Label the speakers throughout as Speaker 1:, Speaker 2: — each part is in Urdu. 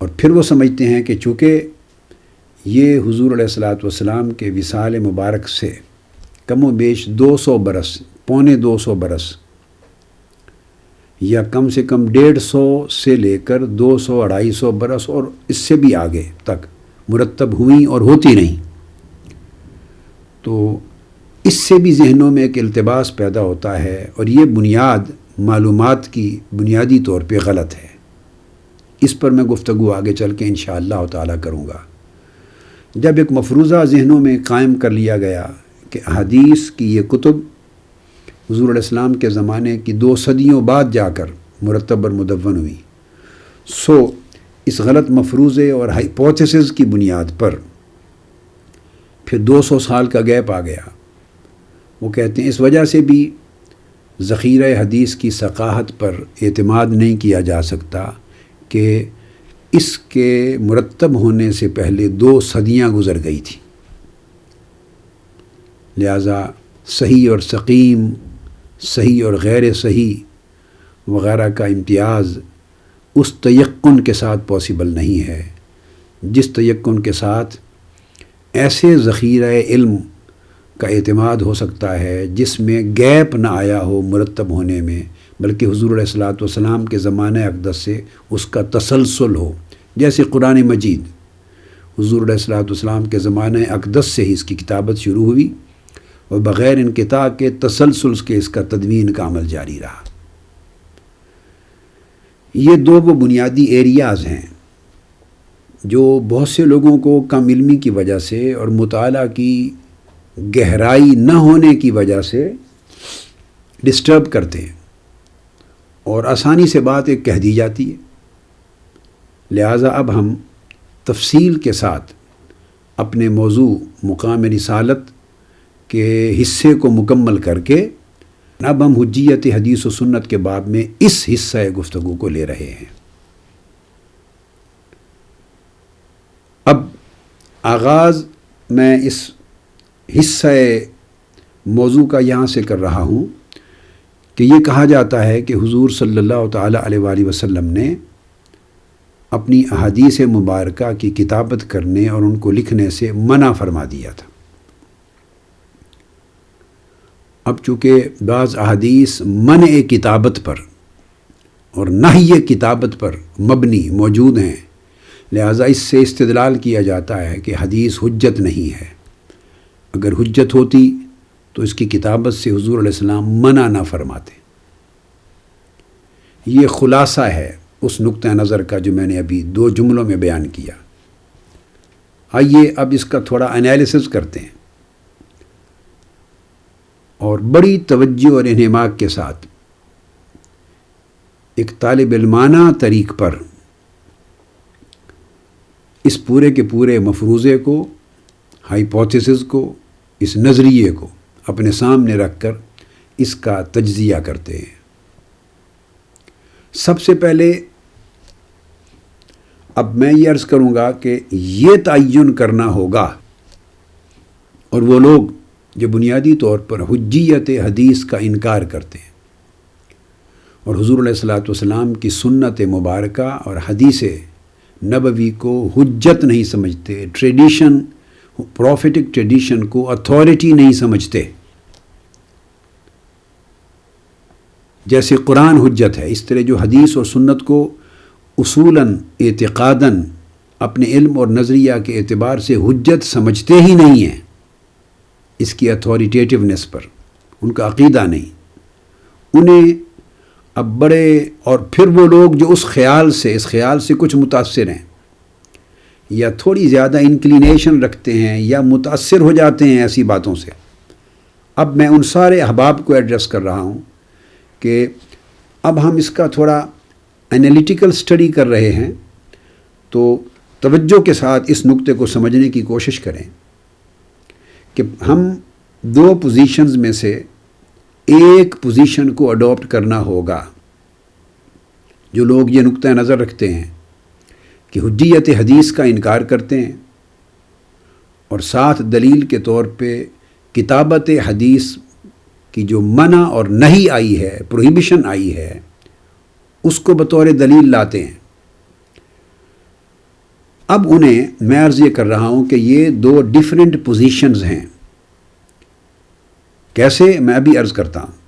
Speaker 1: اور پھر وہ سمجھتے ہیں کہ چونکہ یہ حضور علیہ الصلوۃ والسلام کے وصال مبارک سے کم و بیش 200 برس، پونے 200 برس یا کم سے کم 150 سے لے کر 200 250 برس اور اس سے بھی آگے تک مرتب ہوئیں اور ہوتی نہیں، تو اس سے بھی ذہنوں میں ایک التباس پیدا ہوتا ہے، اور یہ بنیاد معلومات کی بنیادی طور پہ غلط ہے۔ اس پر میں گفتگو آگے چل کے انشاءاللہ تعالیٰ کروں گا۔ جب ایک مفروضہ ذہنوں میں قائم کر لیا گیا کہ حدیث کی یہ کتب حضور علیہ السلام کے زمانے کی 2 صدیوں بعد جا کر مرتب اور مدون ہوئی، سو اس غلط مفروضے اور ہائپوتھیسز کی بنیاد پر پھر 200 سال کا گیپ آ گیا۔ وہ کہتے ہیں اس وجہ سے بھی ذخیرہ حدیث کی ثقافت پر اعتماد نہیں کیا جا سکتا کہ اس کے مرتب ہونے سے پہلے 2 صدیاں گزر گئی تھیں، لہذا صحیح اور سقیم، صحیح اور غیر صحیح وغیرہ کا امتیاز اس تیقن کے ساتھ پاسبل نہیں ہے جس تیقن کے ساتھ ایسے ذخیرہ علم کا اعتماد ہو سکتا ہے جس میں گیپ نہ آیا ہو مرتب ہونے میں، بلکہ حضور علیہ الصلوۃ والسلام کے زمانہ اقدس سے اس کا تسلسل ہو۔ جیسے قرآن مجید حضور علیہ الصلوۃ والسلام کے زمانہ اقدس سے ہی اس کی کتابت شروع ہوئی اور بغیر انقطاع کے تسلسل کے اس کا تدوین کا عمل جاری رہا۔ یہ 2 وہ بنیادی ایریاز ہیں جو بہت سے لوگوں کو کم علمی کی وجہ سے اور مطالعہ کی گہرائی نہ ہونے کی وجہ سے ڈسٹرب کرتے ہیں، اور آسانی سے بات ایک کہہ دی جاتی ہے۔ لہٰذا اب ہم تفصیل کے ساتھ اپنے موضوع مقام رسالت کے حصے کو مکمل کر کے اب ہم حجیت حدیث و سنت کے باب میں اس حصہ گفتگو کو لے رہے ہیں۔ اب آغاز میں اس حصہ موضوع کا یہاں سے کر رہا ہوں کہ یہ کہا جاتا ہے کہ حضور صلی اللہ تعالیٰ علیہ وآلہ وسلم نے اپنی احادیث مبارکہ کی کتابت کرنے اور ان کو لکھنے سے منع فرما دیا تھا۔ اب چونکہ بعض احادیث منع کتابت پر اور نہی کتابت پر مبنی موجود ہیں، لہٰذا اس سے استدلال کیا جاتا ہے کہ حدیث حجت نہیں ہے۔ اگر حجت ہوتی تو اس کی کتابت سے حضور علیہ السلام منع نہ فرماتے۔ یہ خلاصہ ہے اس نقطہ نظر کا جو میں نے ابھی 2 جملوں میں بیان کیا۔ آئیے اب اس کا تھوڑا انالیسس کرتے ہیں اور بڑی توجہ اور انہماک کے ساتھ ایک طالب علمانہ طریق پر اس پورے کے پورے مفروضے کو، ہائپوتھیسس کو، اس نظریے کو اپنے سامنے رکھ کر اس کا تجزیہ کرتے ہیں۔ سب سے پہلے اب میں یہ عرض کروں گا کہ یہ تعین کرنا ہوگا، اور وہ لوگ جو بنیادی طور پر حجیت حدیث کا انکار کرتے ہیں اور حضور علیہ الصلوۃ والسلام کی سنت مبارکہ اور حدیث نبوی کو حجت نہیں سمجھتے، ٹریڈیشن، پروفیٹک ٹریڈیشن کو اتھارٹی نہیں سمجھتے۔ جیسے قرآن حجت ہے، اس طرح جو حدیث اور سنت کو اصولاً اعتقاداً اپنے علم اور نظریہ کے اعتبار سے حجت سمجھتے ہی نہیں ہیں، اس کی اتھارٹیٹیونیس پر ان کا عقیدہ نہیں۔ انہیں اب بڑے، اور پھر وہ لوگ جو اس خیال سے کچھ متاثر ہیں یا تھوڑی زیادہ انکلینیشن رکھتے ہیں یا متاثر ہو جاتے ہیں ایسی باتوں سے، اب میں ان سارے احباب کو ایڈریس کر رہا ہوں کہ اب ہم اس کا تھوڑا انالیٹیکل سٹڈی کر رہے ہیں، تو توجہ کے ساتھ اس نقطے کو سمجھنے کی کوشش کریں کہ ہم 2 پوزیشنز میں سے ایک پوزیشن کو اڈاپٹ کرنا ہوگا۔ جو لوگ یہ نقطہ نظر رکھتے ہیں کہ حجیت حدیث کا انکار کرتے ہیں اور ساتھ دلیل کے طور پہ کتابت حدیث کی جو منع اور نہی آئی ہے، پروہیبیشن آئی ہے، اس کو بطور دلیل لاتے ہیں، اب انہیں میں عرض یہ کر رہا ہوں کہ یہ دو ڈیفرنٹ پوزیشنز ہیں. کیسے؟ میں ابھی عرض کرتا ہوں.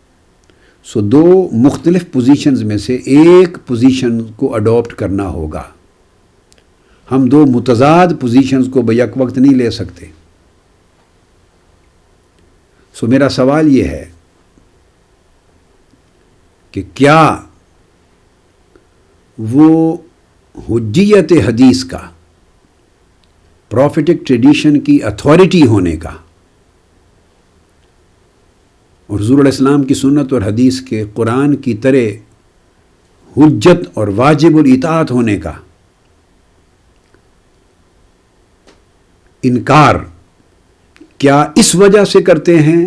Speaker 1: دو مختلف پوزیشنز میں سے ایک پوزیشن کو اڈاپٹ کرنا ہوگا. ہم دو متضاد پوزیشنز کو بیک وقت نہیں لے سکتے. میرا سوال یہ ہے کہ کیا وہ حجیت حدیث کا، پروفیٹک ٹریڈیشن کی اتھارٹی ہونے کا، اور حضور علیہ السلام کی سنت اور حدیث کے قرآن کی طرح حجت اور واجب الاطاعت ہونے کا انکار کیا اس وجہ سے کرتے ہیں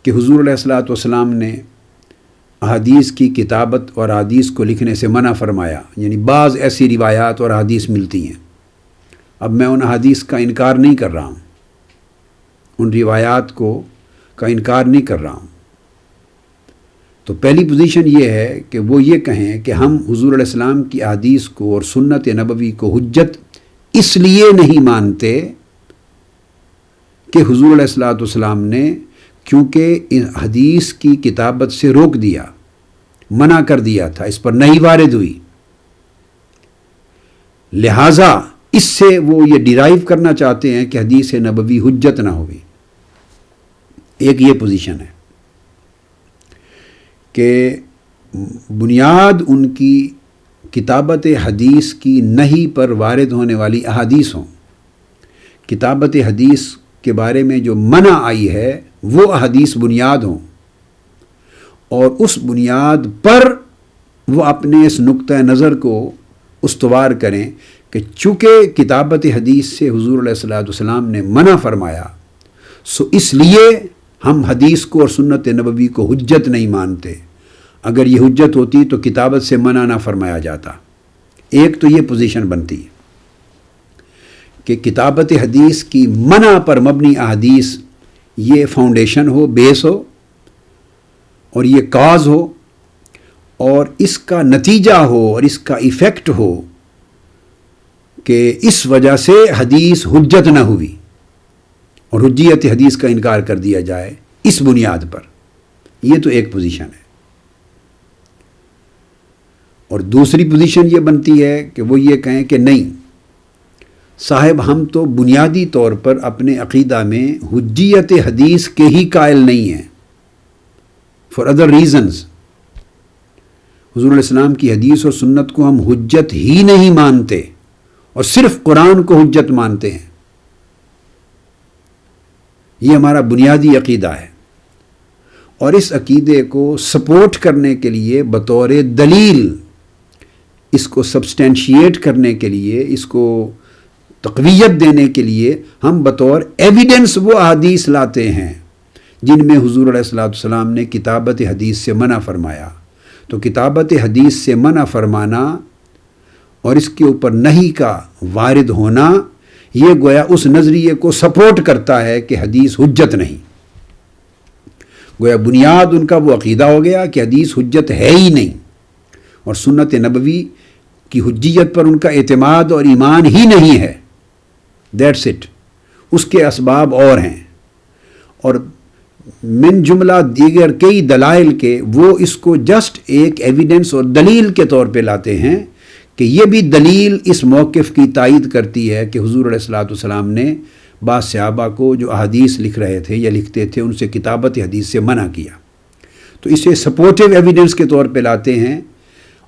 Speaker 1: کہ حضور علیہ السلام نے احادیث کی کتابت اور احادیث کو لکھنے سے منع فرمایا؟ یعنی بعض ایسی روایات اور احادیث ملتی ہیں. اب میں ان احادیث کا انکار نہیں کر رہا ہوں، ان روایات کا انکار نہیں کر رہا ہوں. تو پہلی پوزیشن یہ ہے کہ وہ یہ کہیں کہ ہم حضور علیہ السلام کی احادیث کو اور سنت نبوی کو حجت اس لیے نہیں مانتے کہ حضور علیہ السلام نے کیونکہ ان حدیث کی کتابت سے روک دیا، منع کر دیا تھا، اس پر نہیں وارد ہوئی، لہٰذا اس سے وہ یہ ڈیرائیو کرنا چاہتے ہیں کہ حدیث نبوی حجت نہ ہوئی. ایک یہ پوزیشن ہے کہ بنیاد ان کی کتابت حدیث کی نہیں پر وارد ہونے والی احادیث ہوں. کتابت حدیث کے بارے میں جو منع آئی ہے وہ احادیث بنیاد ہوں، اور اس بنیاد پر وہ اپنے اس نقطہ نظر کو استوار کریں کہ چونکہ کتابت حدیث سے حضور علیہ السلام نے منع فرمایا، اس لیے ہم حدیث کو اور سنت نبوی کو حجت نہیں مانتے. اگر یہ حجت ہوتی تو کتابت سے منع نہ فرمایا جاتا. ایک تو یہ پوزیشن بنتی ہے کہ کتابت حدیث کی منع پر مبنی احادیث یہ فاؤنڈیشن ہو، بیس ہو، اور یہ کاز ہو، اور اس کا نتیجہ ہو اور اس کا ایفیکٹ ہو کہ اس وجہ سے حدیث حجت نہ ہوئی اور حجیت حدیث کا انکار کر دیا جائے اس بنیاد پر. یہ تو ایک پوزیشن ہے. اور دوسری پوزیشن یہ بنتی ہے کہ وہ یہ کہیں کہ نہیں صاحب، ہم تو بنیادی طور پر اپنے عقیدہ میں حجیت حدیث کے ہی قائل نہیں ہیں، فار ادر ریزنز. حضور علیہ السلام کی حدیث اور سنت کو ہم حجت ہی نہیں مانتے اور صرف قرآن کو حجت مانتے ہیں. یہ ہمارا بنیادی عقیدہ ہے، اور اس عقیدے کو سپورٹ کرنے کے لیے بطور دلیل، اس کو سبسٹینشیٹ کرنے کے لیے، اس کو تقویت دینے کے لیے ہم بطور ایویڈنس وہ احادیث لاتے ہیں جن میں حضور علیہ السلام نے کتابت حدیث سے منع فرمایا. تو کتابت حدیث سے منع فرمانا اور اس کے اوپر نہیں کا وارد ہونا، یہ گویا اس نظریے کو سپورٹ کرتا ہے کہ حدیث حجت نہیں. گویا بنیاد ان کا وہ عقیدہ ہو گیا کہ حدیث حجت ہے ہی نہیں، اور سنت نبوی کی حجیت پر ان کا اعتماد اور ایمان ہی نہیں ہے. That's it. اس کے اسباب اور ہیں، اور من جملہ دیگر کئی دلائل کے وہ اس کو جسٹ ایک ایویڈنس اور دلیل کے طور پہ لاتے ہیں کہ یہ بھی دلیل اس موقف کی تائید کرتی ہے کہ حضور علیہ السلام نے بعض صحابہ کو جو احادیث لکھ رہے تھے یا لکھتے تھے ان سے کتابت حدیث سے منع کیا. تو اسے سپورٹیو ایویڈنس کے طور پہ لاتے ہیں،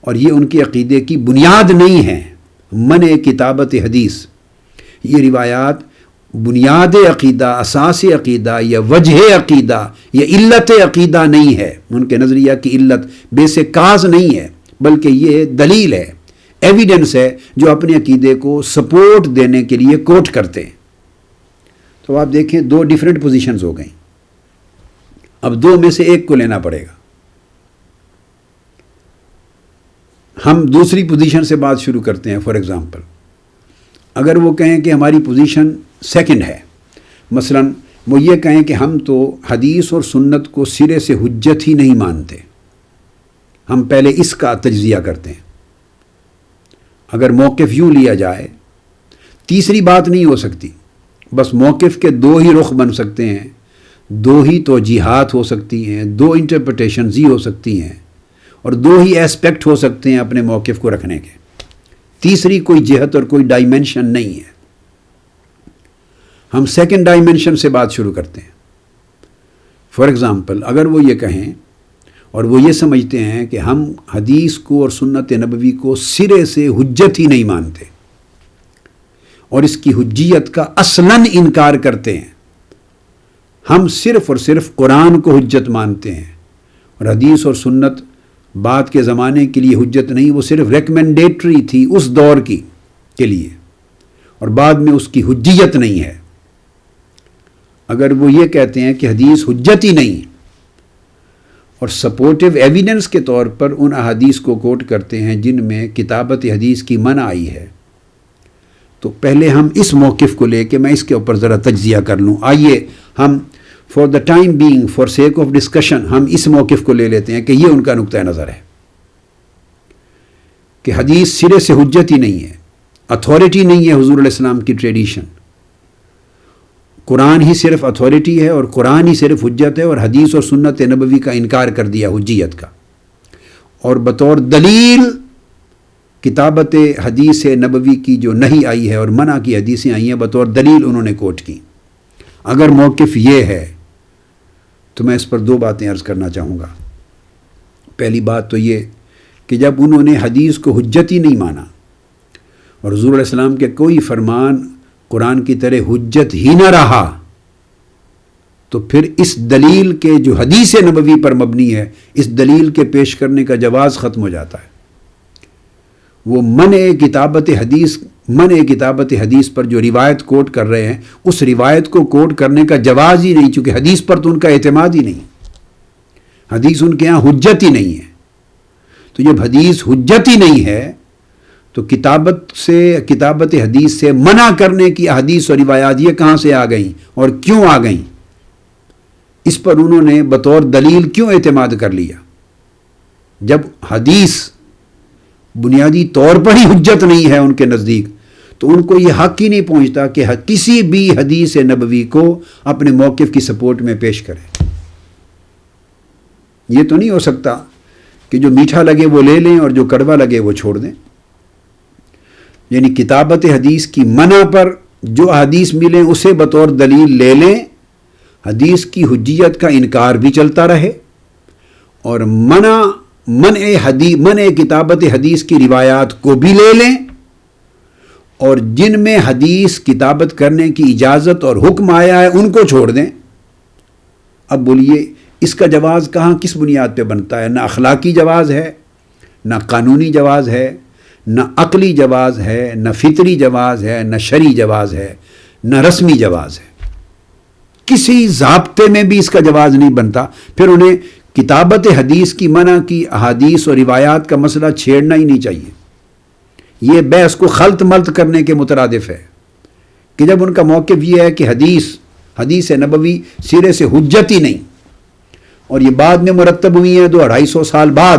Speaker 1: اور یہ ان کے عقیدے کی بنیاد نہیں ہے منع کتابت حدیث. یہ روایات بنیاد عقیدہ، اساس عقیدہ یا وجہ عقیدہ یا علت عقیدہ نہیں ہے. ان کے نظریہ کی علت بیسک کاز نہیں ہے، بلکہ یہ دلیل ہے، ایویڈنس ہے جو اپنے عقیدے کو سپورٹ دینے کے لیے کوٹ کرتے ہیں. تو آپ دیکھیں دو ڈیفرنٹ پوزیشنز ہو گئیں. اب دو میں سے ایک کو لینا پڑے گا. ہم دوسری پوزیشن سے بات شروع کرتے ہیں. فار ایگزامپل اگر وہ کہیں کہ ہماری پوزیشن سیکنڈ ہے، مثلا وہ یہ کہیں کہ ہم تو حدیث اور سنت کو سرے سے حجت ہی نہیں مانتے، ہم پہلے اس کا تجزیہ کرتے ہیں، اگر موقف یوں لیا جائے، تیسری بات نہیں ہو سکتی، بس موقف کے دو ہی رخ بن سکتے ہیں، دو ہی توجیہات ہو سکتی ہیں، دو انٹرپریٹیشنز ہی ہو سکتی ہیں، اور دو ہی ایسپیکٹ ہو سکتے ہیں اپنے موقف کو رکھنے کے، تیسری کوئی جہت اور کوئی ڈائمنشن نہیں ہے۔ ہم سیکنڈ ڈائمنشن سے بات شروع کرتے ہیں۔ فار ایگزامپل، اگر وہ یہ کہیں اور وہ یہ سمجھتے ہیں کہ ہم حدیث کو اور سنت نبوی کو سرے سے حجت ہی نہیں مانتے اور اس کی حجیت کا اصلاً انکار کرتے ہیں، ہم صرف اور صرف قرآن کو حجت مانتے ہیں اور حدیث اور سنت بعد کے زمانے کے لیے حجت نہیں، وہ صرف ریکمنڈیٹری تھی اس دور کی کے لیے اور بعد میں اس کی حجیت نہیں ہے۔ اگر وہ یہ کہتے ہیں کہ حدیث حجت ہی نہیں اور سپورٹیو ایویڈنس کے طور پر ان احادیث کو کوٹ کرتے ہیں جن میں کتابت حدیث کی منع آئی ہے، تو پہلے ہم اس موقف کو لے کے میں اس کے اوپر ذرا تجزیہ کر لوں۔ آئیے ہم for the time being, for sake of discussion, ہم اس موقف کو لے لیتے ہیں کہ یہ ان کا نقطہ نظر ہے کہ حدیث سرے سے حجت ہی نہیں ہے، اتھارٹی نہیں ہے حضور علیہ السلام کی ٹریڈیشن، قرآن ہی صرف اتھارٹی ہے اور قرآن ہی صرف حجت ہے، اور حدیث اور سنت نبوی کا انکار کر دیا حجیت کا، اور بطور دلیل کتابت حدیث نبوی کی جو نہیں آئی ہے اور منع کی حدیثیں آئی ہیں بطور دلیل انہوں نے کوٹ کی۔ اگر موقف یہ ہے تو میں اس پر دو باتیں عرض کرنا چاہوں گا۔ پہلی بات تو یہ کہ جب انہوں نے حدیث کو حجت ہی نہیں مانا اور حضور علیہ السلام کے کوئی فرمان قرآن کی طرح حجت ہی نہ رہا، تو پھر اس دلیل کے جو حدیث نبوی پر مبنی ہے، اس دلیل کے پیش کرنے کا جواز ختم ہو جاتا ہے۔ وہ منع کتابت حدیث پر جو روایت کوٹ کر رہے ہیں، اس روایت کو کوٹ کرنے کا جواز ہی نہیں، چونکہ حدیث پر تو ان کا اعتماد ہی نہیں، حدیث ان کے یہاں حجت ہی نہیں ہے۔ تو جب حدیث حجت ہی نہیں ہے تو کتابت حدیث سے منع کرنے کی احادیث اور روایات یہ کہاں سے آ گئیں اور کیوں آ گئیں؟ اس پر انہوں نے بطور دلیل کیوں اعتماد کر لیا؟ جب حدیث بنیادی طور پر ہی حجت نہیں ہے ان کے نزدیک، تو ان کو یہ حق ہی نہیں پہنچتا کہ کسی بھی حدیث نبوی کو اپنے موقف کی سپورٹ میں پیش کریں۔ یہ تو نہیں ہو سکتا کہ جو میٹھا لگے وہ لے لیں اور جو کڑوا لگے وہ چھوڑ دیں۔ یعنی کتابت حدیث کی منع پر جو حدیث ملیں اسے بطور دلیل لے لیں، حدیث کی حجیت کا انکار بھی چلتا رہے، اور منع کتابت حدیث کی روایات کو بھی لے لیں، اور جن میں حدیث کتابت کرنے کی اجازت اور حکم آیا ہے ان کو چھوڑ دیں۔ اب بولیے اس کا جواز کہاں کس بنیاد پہ بنتا ہے؟ نہ اخلاقی جواز ہے، نہ قانونی جواز ہے، نہ عقلی جواز ہے، نہ فطری جواز ہے، نہ شرعی جواز ہے، نہ رسمی جواز ہے۔ کسی ضابطے میں بھی اس کا جواز نہیں بنتا۔ پھر انہیں کتابت حدیث کی منع کی احادیث اور روایات کا مسئلہ چھیڑنا ہی نہیں چاہیے۔ یہ بحث کو خلط ملط کرنے کے مترادف ہے کہ جب ان کا موقف یہ ہے کہ حدیث نبوی سرے سے حجت ہی نہیں، اور یہ بعد میں مرتب ہوئی ہیں 200-250 سال بعد،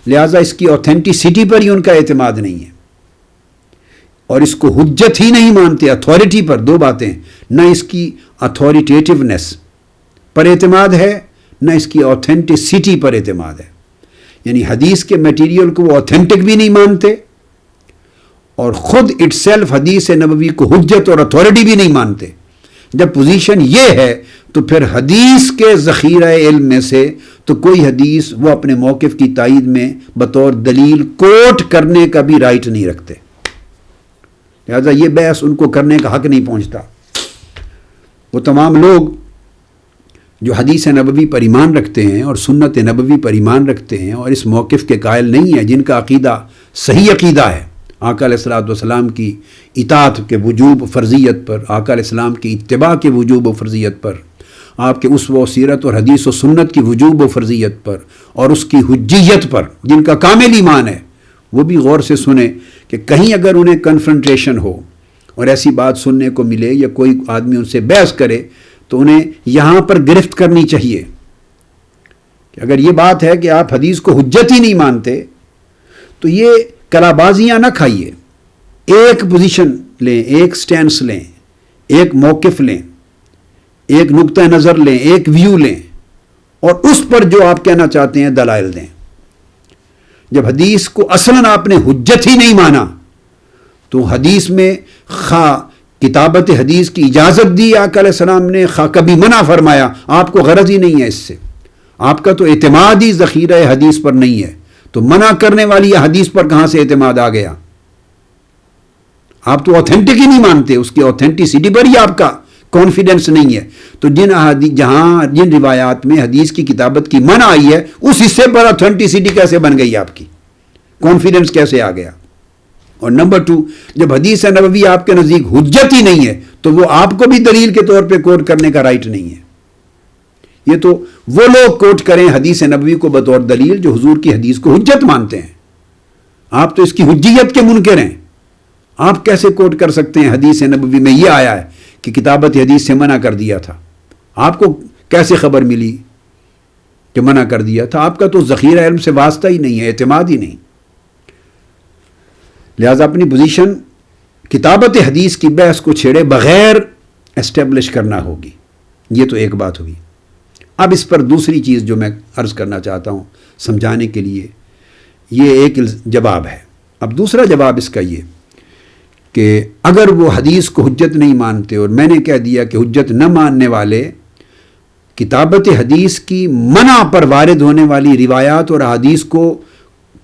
Speaker 1: لہٰذا اس کی اوتھینٹسٹی پر ہی ان کا اعتماد نہیں ہے اور اس کو حجت ہی نہیں مانتے۔ اتھارٹی پر دو باتیں، نہ اس کی اتھارٹیٹیونیس پر اعتماد ہے، نہ اس کی اوتھینٹسٹی پر اعتماد ہے۔ یعنی حدیث کے میٹیریل کو وہ اوتھینٹک بھی نہیں مانتے اور خود اٹ سیلف حدیث نبوی کو حجت اور اتھارٹی بھی نہیں مانتے۔ جب پوزیشن یہ ہے تو پھر حدیث کے ذخیرہ علم میں سے تو کوئی حدیث وہ اپنے موقف کی تائید میں بطور دلیل کوٹ کرنے کا بھی رائٹ نہیں رکھتے، لہذا یہ بحث ان کو کرنے کا حق نہیں پہنچتا۔ وہ تمام لوگ جو حدیث نبوی پر ایمان رکھتے ہیں اور سنت نبوی پر ایمان رکھتے ہیں اور اس موقف کے قائل نہیں ہیں، جن کا عقیدہ صحیح عقیدہ ہے آقا علیہ الصلوۃ والسلام کی اطاعت کے وجوب فرضیت پر، آقا علیہ السلام کی اتباع کے وجوب و فرضیت پر، آپ کے اسوہ و سیرت اور حدیث و سنت کی وجوب و فرضیت پر اور اس کی حجیت پر، جن کا کامل ایمان ہے، وہ بھی غور سے سنیں کہ کہیں اگر انہیں کنفرنٹریشن ہو اور ایسی بات سننے کو ملے یا کوئی آدمی ان سے بحث کرے تو انہیں یہاں پر گرفت کرنی چاہیے کہ اگر یہ بات ہے کہ آپ حدیث کو حجت ہی نہیں مانتے تو یہ کلابازیاں نہ کھائیے، ایک پوزیشن لیں، ایک سٹینس لیں، ایک موقف لیں، ایک نقطہ نظر لیں، ایک ویو لیں، اور اس پر جو آپ کہنا چاہتے ہیں دلائل دیں. جب حدیث کو اصلاً آپ نے حجت ہی نہیں مانا تو حدیث میں خواہ کتابت حدیث کی اجازت دی آقا علیہ السلام نے، خواہ کبھی منع فرمایا، آپ کو غرض ہی نہیں ہے اس سے. آپ کا تو اعتماد ہی ذخیرہ حدیث پر نہیں ہے، تو منع کرنے والی حدیث پر کہاں سے اعتماد آ گیا؟ آپ تو اوتھینٹک ہی نہیں مانتے، اس کی اوتھینٹسٹی پر ہی آپ کا کانفیڈنس نہیں ہے. تو جن روایات میں حدیث کی کتابت کی منع آئی ہے، اس حصے پر اوتھینٹسٹی کیسے بن گئی آپ کی؟ کانفیڈنس کیسے آ گیا؟ اور نمبر 2، جب حدیث نبوی آپ کے نزدیک حجت ہی نہیں ہے تو وہ آپ کو بھی دلیل کے طور پہ کوٹ کرنے کا رائٹ نہیں ہے. یہ تو وہ لوگ کوٹ کریں حدیث نبوی کو بطور دلیل جو حضور کی حدیث کو حجت مانتے ہیں. آپ تو اس کی حجیت کے منکر ہیں. آپ کیسے کوٹ کر سکتے ہیں حدیث نبوی میں یہ آیا ہے کہ کتابت حدیث سے منع کر دیا تھا؟ آپ کو کیسے خبر ملی کہ منع کر دیا تھا؟ آپ کا تو ذخیرہ علم سے واسطہ ہی نہیں ہے، اعتماد ہی نہیں. لہذا اپنی پوزیشن کتابت حدیث کی بحث کو چھیڑے بغیر اسٹیبلش کرنا ہوگی. یہ تو ایک بات ہوئی. اب اس پر دوسری چیز جو میں عرض کرنا چاہتا ہوں سمجھانے کے لیے، یہ ایک جواب ہے. اب دوسرا جواب اس کا یہ کہ اگر وہ حدیث کو حجت نہیں مانتے اور میں نے کہہ دیا کہ حجت نہ ماننے والے کتابت حدیث کی منع پر وارد ہونے والی روایات اور حدیث کو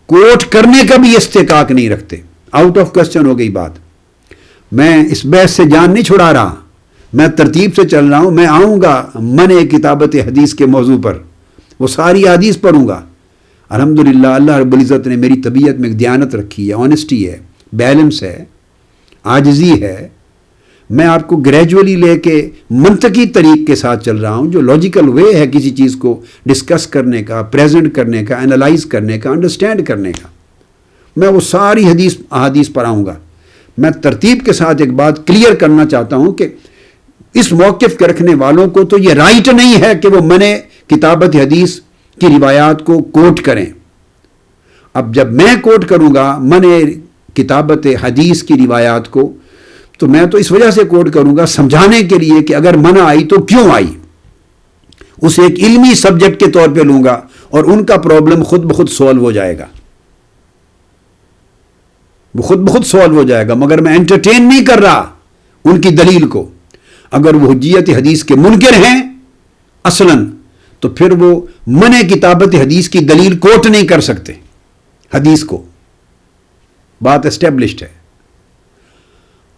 Speaker 1: کوٹ کرنے کا بھی استحقاق نہیں رکھتے، آؤٹ آف کوسچن ہو گئی بات. میں اس بحث سے جان نہیں چھڑا رہا، میں ترتیب سے چل رہا ہوں. میں آؤں گا منع کتابت حدیث کے موضوع پر، وہ ساری حدیث پڑھوں گا. الحمدللہ اللہ رب العزت نے میری طبیعت میں ایک دیانت رکھی ہے، آنیسٹی ہے، بیلنس ہے، عاجزی ہے. میں آپ کو گریجولی لے کے منطقی طریق کے ساتھ چل رہا ہوں، جو لاجیکل وے ہے کسی چیز کو ڈسکس کرنے کا، پریزنٹ کرنے کا، انالائز کرنے کا، انڈرسٹینڈ کرنے کا. میں وہ ساری احادیث پر آؤں گا. میں ترتیب کے ساتھ ایک بات کلیئر کرنا چاہتا ہوں کہ اس موقف کے رکھنے والوں کو تو یہ رائٹ نہیں ہے کہ وہ منع کتابت حدیث کی روایات کو کوٹ کریں. اب جب میں کوٹ کروں گا منع کتابت حدیث کی روایات کو، تو میں تو اس وجہ سے کوٹ کروں گا سمجھانے کے لیے کہ اگر منع آئی تو کیوں آئی. اسے ایک علمی سبجیکٹ کے طور پہ لوں گا اور ان کا پرابلم خود بخود سولو ہو جائے گا. وہ خود بخود سولو ہو جائے گا، مگر میں انٹرٹین نہیں کر رہا ان کی دلیل کو. اگر وہ حجیت حدیث کے منکر ہیں اصلاً، تو پھر وہ منع کتابت حدیث کی دلیل کوٹ نہیں کر سکتے حدیث کو. بات اسٹیبلشڈ ہے.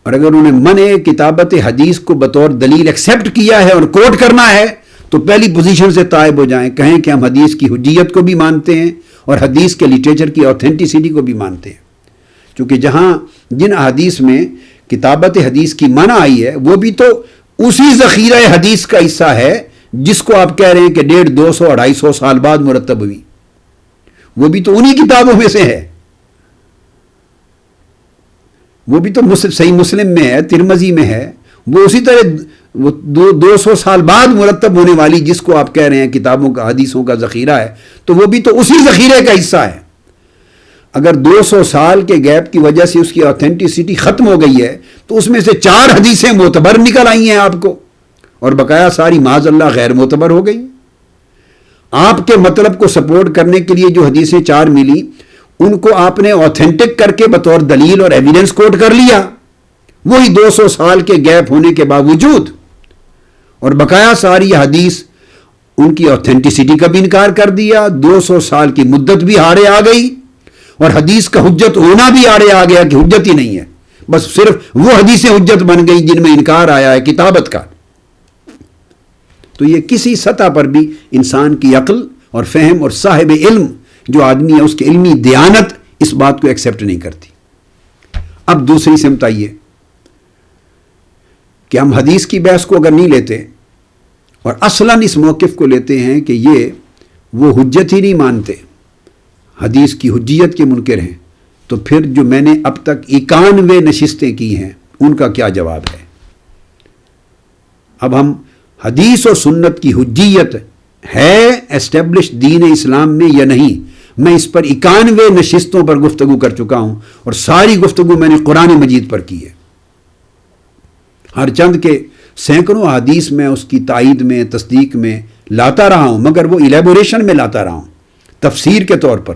Speaker 1: اور اگر انہوں نے منع کتابت حدیث کو بطور دلیل ایکسیپٹ کیا ہے اور کوٹ کرنا ہے تو پہلی پوزیشن سے طائب ہو جائیں، کہیں کہ ہم حدیث کی حجیت کو بھی مانتے ہیں اور حدیث کے لٹریچر کی اوتھینٹسٹی کو بھی مانتے ہیں. کیونکہ جن احادیث میں کتابت حدیث کی منع آئی ہے وہ بھی تو اسی ذخیرہ حدیث کا حصہ ہے جس کو آپ کہہ رہے ہیں کہ 150 200 250 سال بعد مرتب ہوئی. وہ بھی تو انہی کتابوں میں سے ہے. وہ بھی تو صحیح مسلم میں ہے، ترمذی میں ہے. وہ اسی طرح وہ 200 سال بعد مرتب ہونے والی جس کو آپ کہہ رہے ہیں کتابوں کا حدیثوں کا ذخیرہ ہے، تو وہ بھی تو اسی ذخیرے کا حصہ ہے. اگر 200 سال کے گیپ کی وجہ سے اس کی اوتھینٹسٹی ختم ہو گئی ہے تو اس میں سے 4 حدیثیں معتبر نکل آئی ہیں آپ کو، اور بقایا ساری معاذ اللہ غیر معتبر ہو گئی. آپ کے مطلب کو سپورٹ کرنے کے لیے جو حدیثیں 4 ملی ان کو آپ نے اوتھینٹک کر کے بطور دلیل اور ایویڈنس کوٹ کر لیا، وہی 200 سال کے گیپ ہونے کے باوجود. اور بقایا ساری حدیث ان کی اوتھینٹسٹی کا بھی انکار کر دیا. 200 سال کی مدت بھی ہارے آ گئی اور حدیث کا حجت ہونا بھی آڑے آ گیا کہ حجت ہی نہیں ہے. بس صرف وہ حدیثیں حجت بن گئی جن میں انکار آیا ہے کتابت کا. تو یہ کسی سطح پر بھی انسان کی عقل اور فہم اور صاحب علم جو آدمی ہے اس کی علمی دیانت اس بات کو ایکسیپٹ نہیں کرتی. اب دوسری سمت آئیے کہ ہم حدیث کی بحث کو اگر نہیں لیتے اور اصلاً اس موقف کو لیتے ہیں کہ یہ وہ حجت ہی نہیں مانتے، حدیث کی حجیت کے منکر ہیں، تو پھر جو میں نے اب تک 91 نشستیں کی ہیں ان کا کیا جواب ہے؟ اب ہم حدیث و سنت کی حجیت ہے اسٹیبلش دین اسلام میں یا نہیں، میں اس پر 91 نشستوں پر گفتگو کر چکا ہوں، اور ساری گفتگو میں نے قرآن مجید پر کی ہے۔ ہر چند کے سینکڑوں احادیث میں اس کی تائید میں، تصدیق میں لاتا رہا ہوں، مگر وہ ایلیبوریشن میں لاتا رہا ہوں، تفسیر کے طور پر،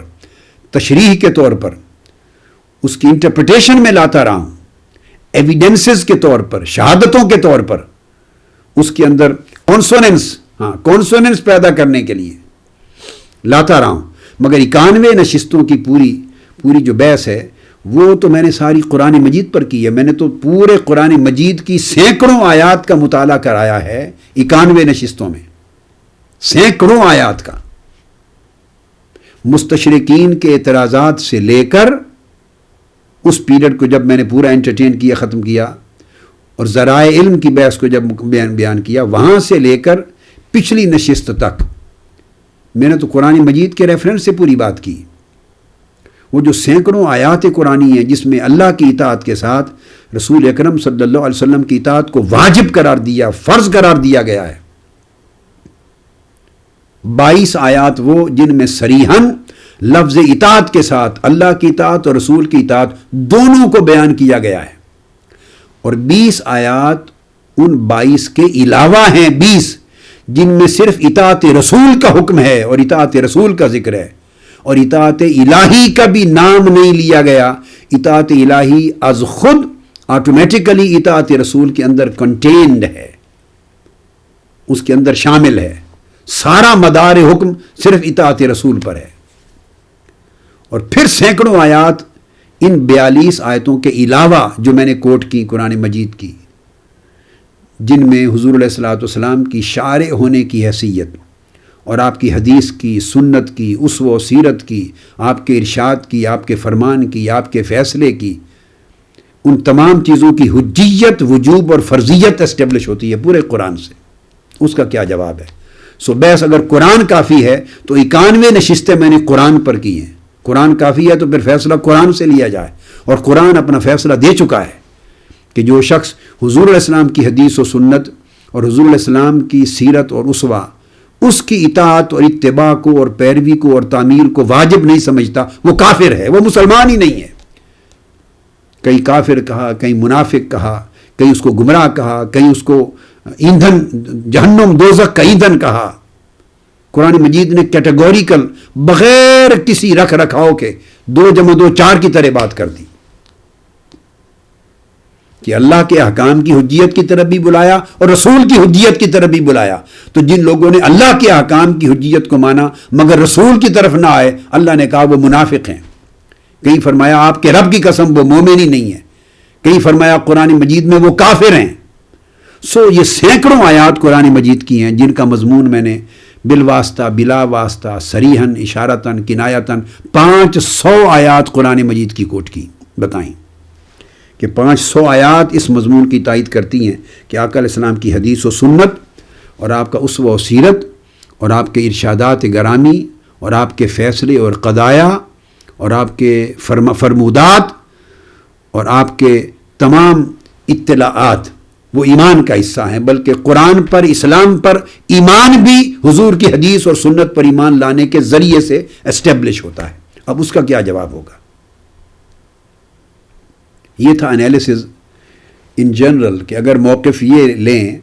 Speaker 1: تشریح کے طور پر، اس کی انٹرپریٹیشن میں لاتا رہا ہوں، ایویڈنسز کے طور پر، شہادتوں کے طور پر، اس کے اندر کونسوننس پیدا کرنے کے لیے لاتا رہا ہوں۔ مگر 91 نشستوں کی پوری جو بحث ہے وہ تو میں نے ساری قرآن مجید پر کی ہے۔ میں نے تو پورے قرآن مجید کی سینکڑوں آیات کا مطالعہ کرایا ہے 91 نشستوں میں، سینکڑوں آیات کا، مستشرقین کے اعتراضات سے لے کر اس پیریڈ کو جب میں نے پورا انٹرٹین کیا، ختم کیا، اور ذرائع علم کی بحث کو جب بیان کیا، وہاں سے لے کر پچھلی نشست تک میں نے تو قرآن مجید کے ریفرنس سے پوری بات کی۔ وہ جو سینکڑوں آیات قرآنی ہیں جس میں اللہ کی اطاعت کے ساتھ رسول اکرم صلی اللہ علیہ وسلم کی اطاعت کو واجب قرار دیا، فرض قرار دیا گیا ہے۔ 22 آیات وہ جن میں صریحاً لفظ اطاعت کے ساتھ اللہ کی اطاعت اور رسول کی اطاعت دونوں کو بیان کیا گیا ہے، اور 20 آیات ان 22 کے علاوہ ہیں، 20 جن میں صرف اطاعت رسول کا حکم ہے اور اطاعت رسول کا ذکر ہے، اور اطاعت الہی کا بھی نام نہیں لیا گیا۔ اطاعت الہی از خود آٹومیٹیکلی اطاعت رسول کے اندر کنٹینڈ ہے، اس کے اندر شامل ہے، سارا مدار حکم صرف اطاعت رسول پر ہے۔ اور پھر سینکڑوں آیات ان 42 آیتوں کے علاوہ جو میں نے کوٹ کی قرآن مجید کی، جن میں حضور علیہ الصلوۃ والسلام کی شارع ہونے کی حیثیت اور آپ کی حدیث کی، سنت کی، اسوہ و سیرت کی، آپ کے ارشاد کی، آپ کے فرمان کی، آپ کے فیصلے کی، ان تمام چیزوں کی حجیت، وجوب اور فرضیت اسٹیبلش ہوتی ہے پورے قرآن سے۔ اس کا کیا جواب ہے؟ سو بحث اگر قرآن کافی ہے تو 91 نشستیں میں نے قرآن پر کی ہیں۔ قرآن کافی ہے تو پھر فیصلہ قرآن سے لیا جائے، اور قرآن اپنا فیصلہ دے چکا ہے کہ جو شخص حضور علیہ السلام کی حدیث و سنت اور حضور علیہ السلام کی سیرت اور اسوہ، اس کی اطاعت اور اتباع کو اور پیروی کو اور تعمیر کو واجب نہیں سمجھتا، وہ کافر ہے، وہ مسلمان ہی نہیں ہے۔ کئی کافر کہا، کئی منافق کہا، کئی اس کو گمراہ کہا، کئی اس کو ایندھن، جہنم دوزخ کا ایندھن کہا۔ قرآن مجید نے کیٹیگوریکل، بغیر کسی رکھ رکھاؤ کے 2 + 2 4 کی طرح بات کر دی کہ اللہ کے احکام کی حجیت کی طرف بھی بلایا اور رسول کی حجیت کی طرف بھی بلایا۔ تو جن لوگوں نے اللہ کے احکام کی حجیت کو مانا مگر رسول کی طرف نہ آئے، اللہ نے کہا وہ منافق ہیں۔ کہیں فرمایا آپ کے رب کی قسم وہ مومن ہی نہیں ہے، کہیں فرمایا قرآن مجید میں وہ کافر ہیں۔ سو یہ سینکڑوں آیات قرآن مجید کی ہیں جن کا مضمون میں نے بالواسطہ، بلا واسطہ، صریحاً، اشارتاً، کنایتاً 500 آیات قرآن مجید کی کوٹ کی، بتائیں کہ 500 آیات اس مضمون کی تائید کرتی ہیں کہ آقا علیہ السلام کی حدیث و سنت اور آپ کا اسوہ و سیرت اور آپ کے ارشادات گرامی اور آپ کے فیصلے اور قضایا اور آپ کے فرمودات اور آپ کے تمام اطلاعات وہ ایمان کا حصہ ہیں، بلکہ قرآن پر، اسلام پر ایمان بھی حضور کی حدیث اور سنت پر ایمان لانے کے ذریعے سے اسٹیبلش ہوتا ہے۔ اب اس کا کیا جواب ہوگا؟ یہ تھا انالیسز ان جنرل کہ اگر موقف یہ لیں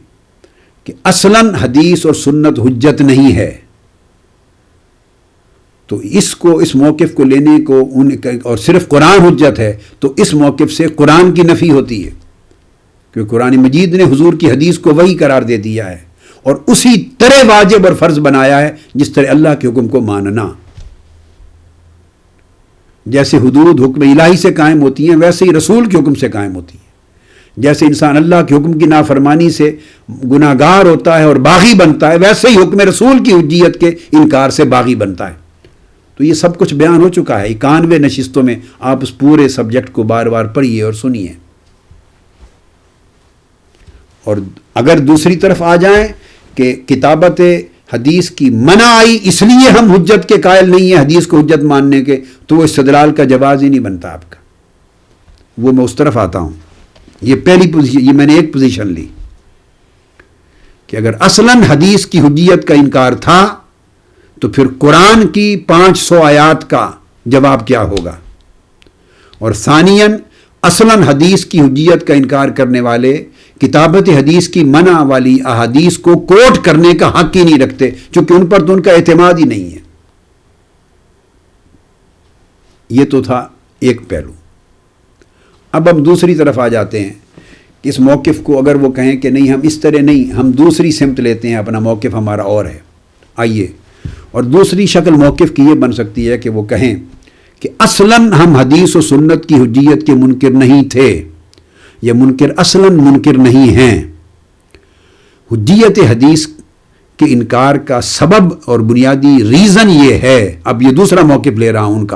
Speaker 1: کہ اصلاً حدیث اور سنت حجت نہیں ہے تو اس موقف کو لینے کو اور صرف قرآن حجت ہے تو اس موقف سے قرآن کی نفی ہوتی ہے، کہ قرآن مجید نے حضور کی حدیث کو وحی قرار دے دیا ہے اور اسی طرح واجب اور فرض بنایا ہے جس طرح اللہ کے حکم کو ماننا۔ جیسے حدود حکم الہی سے قائم ہوتی ہیں ویسے ہی رسول کے حکم سے قائم ہوتی ہیں۔ جیسے انسان اللہ کے حکم کی نافرمانی سے گناہ گار ہوتا ہے اور باغی بنتا ہے، ویسے ہی حکم رسول کی حجیت کے انکار سے باغی بنتا ہے۔ تو یہ سب کچھ بیان ہو چکا ہے 91 نشستوں میں، آپ اس پورے سبجیکٹ کو بار بار پڑھیے اور سنیے۔ اور اگر دوسری طرف آ جائیں کہ کتابت حدیث کی منع آئی اس لیے ہم حجت کے قائل نہیں ہیں حدیث کو حجت ماننے کے، تو وہ استدلال کا جواز ہی نہیں بنتا آپ کا۔ وہ میں اس طرف آتا ہوں۔ یہ پہلی پوزیشن، یہ میں نے ایک پوزیشن لی کہ اگر اصلاً حدیث کی حجیت کا انکار تھا تو پھر قرآن کی 500 آیات کا جواب کیا ہوگا؟ اور ثانیاً اصلاً حدیث کی حجیت کا انکار کرنے والے کتابت حدیث کی منع والی احادیث کو کوٹ کرنے کا حق ہی نہیں رکھتے، چونکہ ان پر تو ان کا اعتماد ہی نہیں ہے۔ یہ تو تھا ایک پہلو۔ اب ہم دوسری طرف آ جاتے ہیں کہ اس موقف کو اگر وہ کہیں کہ نہیں ہم اس طرح نہیں، ہم دوسری سمت لیتے ہیں، اپنا موقف ہمارا اور ہے، آئیے۔ اور دوسری شکل موقف کی یہ بن سکتی ہے کہ وہ کہیں کہ اصلاً ہم حدیث و سنت کی حجیت کے منکر نہیں تھے، یا منکر اصلاً منکر نہیں ہیں۔ حجیت حدیث کے انکار کا سبب اور بنیادی ریزن یہ ہے، اب یہ دوسرا موقف لے رہا ہوں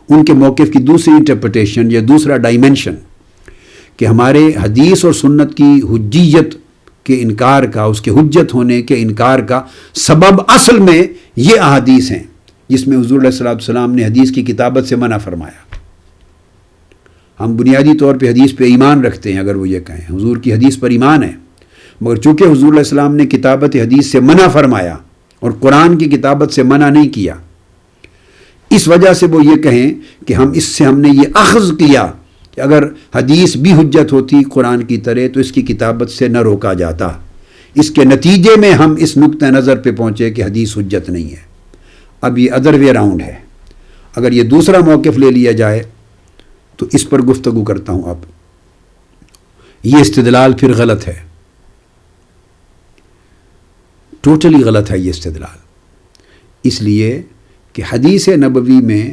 Speaker 1: ان کے موقف کی دوسری انٹرپریٹیشن یا دوسرا ڈائمنشن، کہ ہمارے حدیث اور سنت کی حجیت کے انکار کا، اس کے حجت ہونے کے انکار کا سبب اصل میں یہ احادیث ہیں جس میں حضور علیہ السلام نے حدیث کی کتابت سے منع فرمایا۔ ہم بنیادی طور پہ حدیث پہ ایمان رکھتے ہیں، اگر وہ یہ کہیں حضور کی حدیث پر ایمان ہے، مگر چونکہ حضور علیہ السلام نے کتابت حدیث سے منع فرمایا اور قرآن کی کتابت سے منع نہیں کیا، اس وجہ سے وہ یہ کہیں کہ ہم نے یہ اخذ کیا کہ اگر حدیث بھی حجت ہوتی قرآن کی طرح تو اس کی کتابت سے نہ روکا جاتا۔ اس کے نتیجے میں ہم اس نقطہ نظر پہ پہنچے کہ حدیث حجت نہیں ہے۔ اب یہ ادر وے راؤنڈ ہے۔ اگر یہ دوسرا موقف لے لیا جائے تو اس پر گفتگو کرتا ہوں۔ اب یہ استدلال پھر غلط ہے، ٹوٹلی غلط ہے یہ استدلال، اس لیے کہ حدیث نبوی میں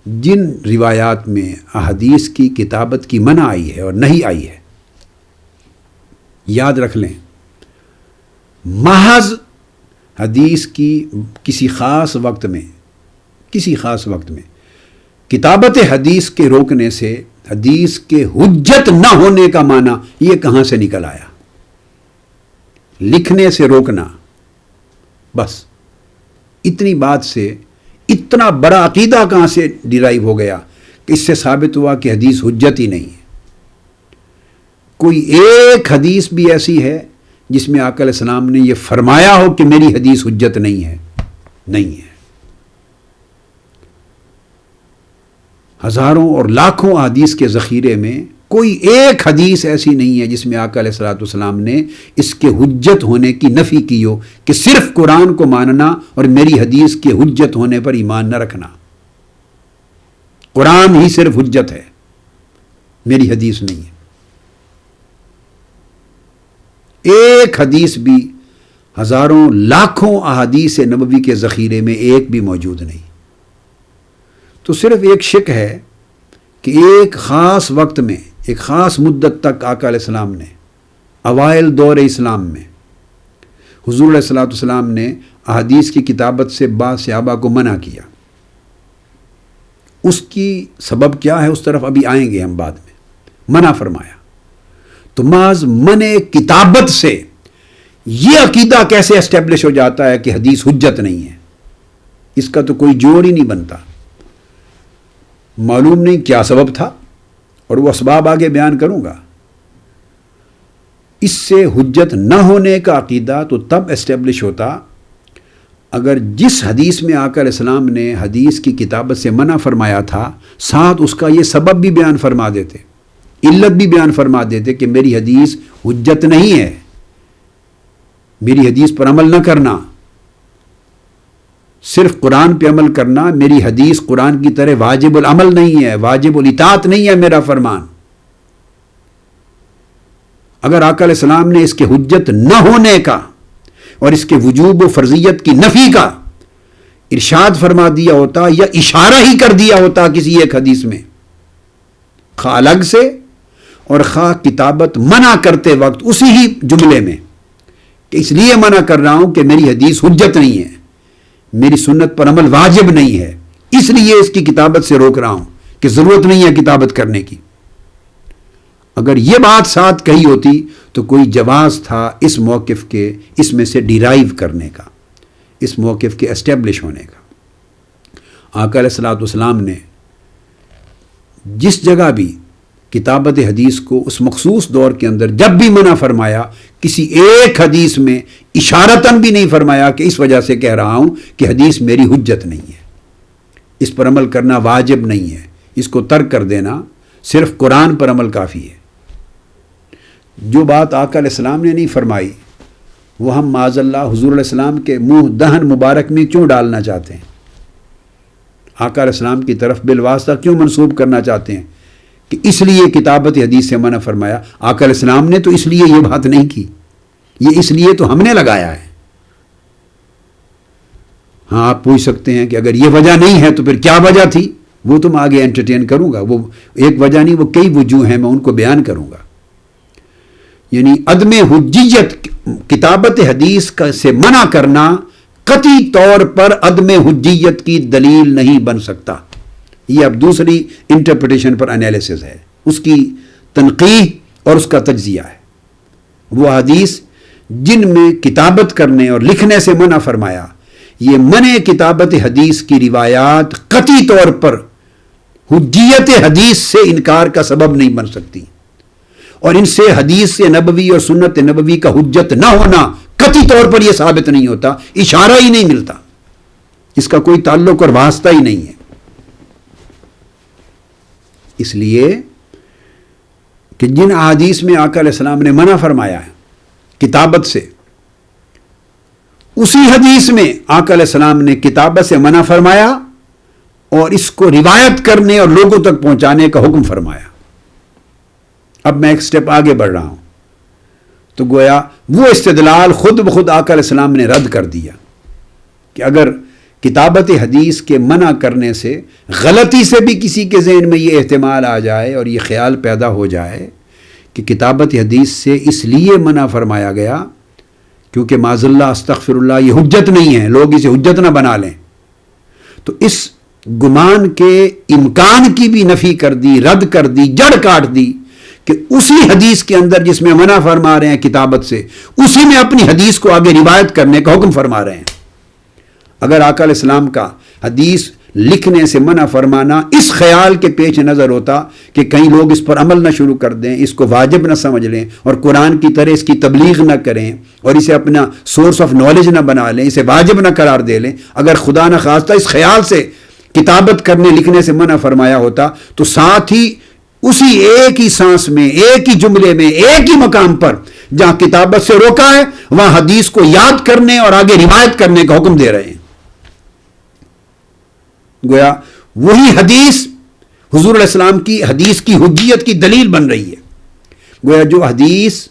Speaker 1: جن روایات میں احادیث کی کتابت کی منع آئی ہے اور نہیں آئی ہے، یاد رکھ لیں، محض حدیث کی کسی خاص وقت میں کتابت حدیث کے روکنے سے حدیث کے حجت نہ ہونے کا معنی یہ کہاں سے نکل آیا؟ لکھنے سے روکنا، بس اتنی بات سے اتنا بڑا عقیدہ کہاں سے ڈیرائیو ہو گیا کہ اس سے ثابت ہوا کہ حدیث حجت ہی نہیں ہے۔ کوئی ایک حدیث بھی ایسی ہے جس میں آقا علیہ السلام نے یہ فرمایا ہو کہ میری حدیث حجت نہیں ہے؟ نہیں ہے۔ ہزاروں اور لاکھوں احادیث کے ذخیرے میں کوئی ایک حدیث ایسی نہیں ہے جس میں آقا علیہ السلام نے اس کے حجت ہونے کی نفی کی ہو کہ صرف قرآن کو ماننا اور میری حدیث کے حجت ہونے پر ایمان نہ رکھنا۔ قرآن ہی صرف حجت ہے، میری حدیث نہیں ہے۔ ایک حدیث بھی ہزاروں لاکھوں احادیث نبوی کے ذخیرے میں ایک بھی موجود نہیں۔ تو صرف ایک شک ہے کہ ایک خاص وقت میں، ایک خاص مدت تک آقا علیہ السلام نے اوائل دور اسلام میں حضور علیہ السلام نے احادیث کی کتابت سے بعض صحابہ کو منع کیا۔ اس کی سبب کیا ہے اس طرف ابھی آئیں گے ہم بعد میں۔ منع فرمایا تو محض منع کتابت سے یہ عقیدہ کیسے اسٹیبلش ہو جاتا ہے کہ حدیث حجت نہیں ہے؟ اس کا تو کوئی جوڑ ہی نہیں بنتا۔ معلوم نہیں کیا سبب تھا، اور وہ اسباب آگے بیان کروں گا۔ اس سے حجت نہ ہونے کا عقیدہ تو تب اسٹیبلش ہوتا اگر جس حدیث میں آقا علیہ السلام نے حدیث کی کتابت سے منع فرمایا تھا ساتھ اس کا یہ سبب بھی بیان فرما دیتے، علت بھی بیان فرما دیتے کہ میری حدیث حجت نہیں ہے، میری حدیث پر عمل نہ کرنا، صرف قرآن پہ عمل کرنا، میری حدیث قرآن کی طرح واجب العمل نہیں ہے، واجب الاطاعت نہیں ہے میرا فرمان۔ اگر آقا علیہ السلام نے اس کے حجت نہ ہونے کا اور اس کے وجوب و فرضیت کی نفی کا ارشاد فرما دیا ہوتا یا اشارہ ہی کر دیا ہوتا کسی ایک حدیث میں، خواہ الگ سے اور خواہ کتابت منع کرتے وقت اسی ہی جملے میں، کہ اس لیے منع کر رہا ہوں کہ میری حدیث حجت نہیں ہے، میری سنت پر عمل واجب نہیں ہے، اس لیے اس کی کتابت سے روک رہا ہوں کہ ضرورت نہیں ہے کتابت کرنے کی، اگر یہ بات ساتھ کہی ہوتی تو کوئی جواز تھا اس موقف کے، اس میں سے ڈیرائیو کرنے کا، اس موقف کے اسٹیبلش ہونے کا۔ آقا علیہ السلام نے جس جگہ بھی کتابت حدیث کو اس مخصوص دور کے اندر جب بھی منع فرمایا، کسی ایک حدیث میں اشارتاً بھی نہیں فرمایا کہ اس وجہ سے کہہ رہا ہوں کہ حدیث میری حجت نہیں ہے، اس پر عمل کرنا واجب نہیں ہے، اس کو ترک کر دینا، صرف قرآن پر عمل کافی ہے۔ جو بات آقا علیہ السلام نے نہیں فرمائی وہ ہم معاذ اللہ حضور علیہ السلام کے منہ دہن مبارک میں کیوں ڈالنا چاہتے ہیں؟ آقا علیہ السلام کی طرف بالواسطہ کیوں منسوب کرنا چاہتے ہیں کہ اس لیے کتابت حدیث سے منع فرمایا؟ آقا علیہ السلام نے تو اس لیے یہ بات نہیں کی، یہ اس لیے تو ہم نے لگایا ہے۔ ہاں آپ پوچھ سکتے ہیں کہ اگر یہ وجہ نہیں ہے تو پھر کیا وجہ تھی؟ وہ تو میں آگے انٹرٹین کروں گا، وہ ایک وجہ نہیں، وہ کئی وجوہ ہیں، میں ان کو بیان کروں گا۔ یعنی عدم حجیت کتابت حدیث سے منع کرنا قطعی طور پر عدم حجیت کی دلیل نہیں بن سکتا۔ یہ اب دوسری انٹرپریٹیشن پر انالیسز ہے، اس کی تنقیح اور اس کا تجزیہ ہے۔ وہ حدیث جن میں کتابت کرنے اور لکھنے سے منع فرمایا، یہ منع کتابت حدیث کی روایات قطعی طور پر حجیت حدیث سے انکار کا سبب نہیں بن سکتی، اور ان سے حدیث نبوی اور سنت نبوی کا حجت نہ ہونا قطعی طور پر یہ ثابت نہیں ہوتا، اشارہ ہی نہیں ملتا، اس کا کوئی تعلق اور واسطہ ہی نہیں ہے۔ اس لیے کہ جن احادیث میں آقا علیہ السلام نے منع فرمایا ہے کتابت سے، اسی حدیث میں آقا علیہ السلام نے کتابت سے منع فرمایا اور اس کو روایت کرنے اور لوگوں تک پہنچانے کا حکم فرمایا۔ اب میں ایک سٹیپ آگے بڑھ رہا ہوں، تو گویا وہ استدلال خود بخود آقا علیہ السلام نے رد کر دیا کہ اگر کتابت حدیث کے منع کرنے سے غلطی سے بھی کسی کے ذہن میں یہ احتمال آ جائے اور یہ خیال پیدا ہو جائے کہ کتابت حدیث سے اس لیے منع فرمایا گیا کیونکہ معاذ اللہ استغفر اللہ یہ حجت نہیں ہے، لوگ اسے حجت نہ بنا لیں، تو اس گمان کے امکان کی بھی نفی کر دی، رد کر دی، جڑ کاٹ دی کہ اسی حدیث کے اندر جس میں منع فرما رہے ہیں کتابت سے، اسی میں اپنی حدیث کو آگے روایت کرنے کا حکم فرما رہے ہیں۔ اگر آقا علیہ السلام کا حدیث لکھنے سے منع فرمانا اس خیال کے پیش نظر ہوتا کہ کہیں لوگ اس پر عمل نہ شروع کر دیں، اس کو واجب نہ سمجھ لیں اور قرآن کی طرح اس کی تبلیغ نہ کریں اور اسے اپنا سورس آف نالج نہ بنا لیں، اسے واجب نہ قرار دے لیں، اگر خدا نہ خواستہ اس خیال سے کتابت کرنے لکھنے سے منع فرمایا ہوتا تو ساتھ ہی اسی ایک ہی سانس میں، ایک ہی جملے میں، ایک ہی مقام پر جہاں کتابت سے روکا ہے وہاں حدیث کو یاد کرنے اور آگے روایت کرنے کا حکم دے رہے ہیں۔ گویا وہی حدیث حضور علیہ السلام کی حدیث کی حجیت کی دلیل بن رہی ہے۔ گویا جو حدیث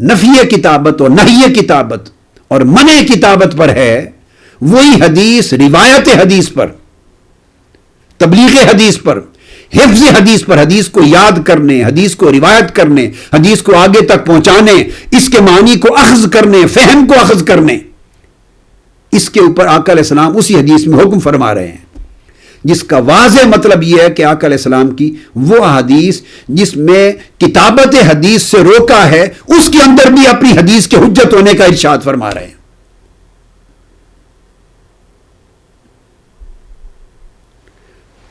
Speaker 1: نفی کتابت اور نہی کتابت اور منع کتابت پر ہے، وہی حدیث روایت حدیث پر، تبلیغ حدیث پر، حفظ حدیث پر، حدیث کو یاد کرنے، حدیث کو روایت کرنے، حدیث کو آگے تک پہنچانے، اس کے معنی کو اخذ کرنے، فہم کو اخذ کرنے، اس کے اوپر آقا علیہ السلام اسی حدیث میں حکم فرما رہے ہیں، جس کا واضح مطلب یہ ہے کہ آقا علیہ السلام کی وہ حدیث جس میں کتابت حدیث سے روکا ہے، اس کے اندر بھی اپنی حدیث کے حجت ہونے کا ارشاد فرما رہے ہیں۔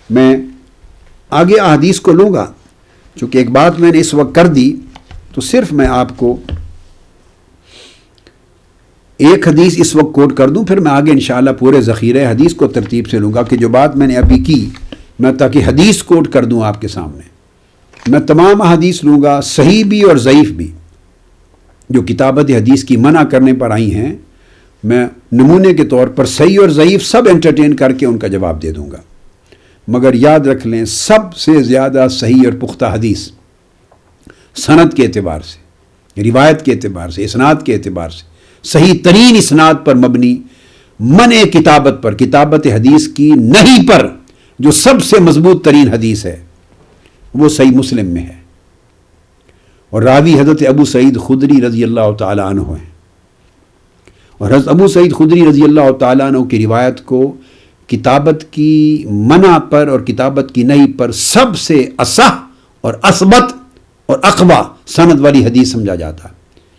Speaker 1: میں آگے احادیث کو لوں گا، چونکہ ایک بات میں نے اس وقت کر دی تو صرف میں آپ کو ایک حدیث اس وقت کوٹ کر دوں، پھر میں آگے انشاءاللہ پورے ذخیرہ حدیث کو ترتیب سے لوں گا کہ جو بات میں نے ابھی کی میں تاکہ حدیث کوٹ کر دوں آپ کے سامنے۔ میں تمام احادیث لوں گا، صحیح بھی اور ضعیف بھی، جو کتابت حدیث کی منع کرنے پر آئی ہیں، میں نمونے کے طور پر صحیح اور ضعیف سب انٹرٹین کر کے ان کا جواب دے دوں گا، مگر یاد رکھ لیں سب سے زیادہ صحیح اور پختہ حدیث سند کے اعتبار سے، روایت کے اعتبار سے، اسناد کے اعتبار سے صحیح ترین اسناد پر مبنی منع کتابت پر، کتابت حدیث کی نہیں پر، جو سب سے مضبوط ترین حدیث ہے وہ صحیح مسلم میں ہے، اور راوی حضرت ابو سعید خدری رضی اللہ تعالیٰ عنہ ہیں، اور حضرت ابو سعید خدری رضی اللہ تعالیٰ عنہ کی روایت کو کتابت کی منع پر اور کتابت کی نہیں پر سب سے اصح اور اثبت اور اقوی سند والی حدیث سمجھا جاتا ہے،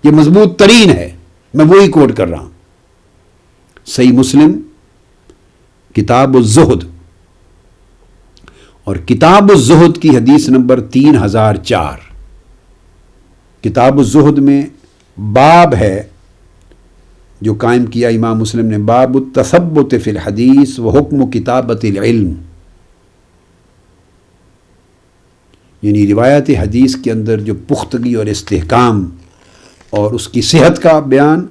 Speaker 1: یہ مضبوط ترین ہے، میں وہی کوٹ کر رہا ہوں۔ صحیح مسلم کتاب الزہد اور کتاب الزہد کی حدیث نمبر 3004، کتاب الزہد میں باب ہے جو قائم کیا امام مسلم نے، باب التثبت فی الحدیث و حکم کتابت العلم، یعنی روایت حدیث کے اندر جو پختگی اور استحکام اور اس کی صحت کا بیان،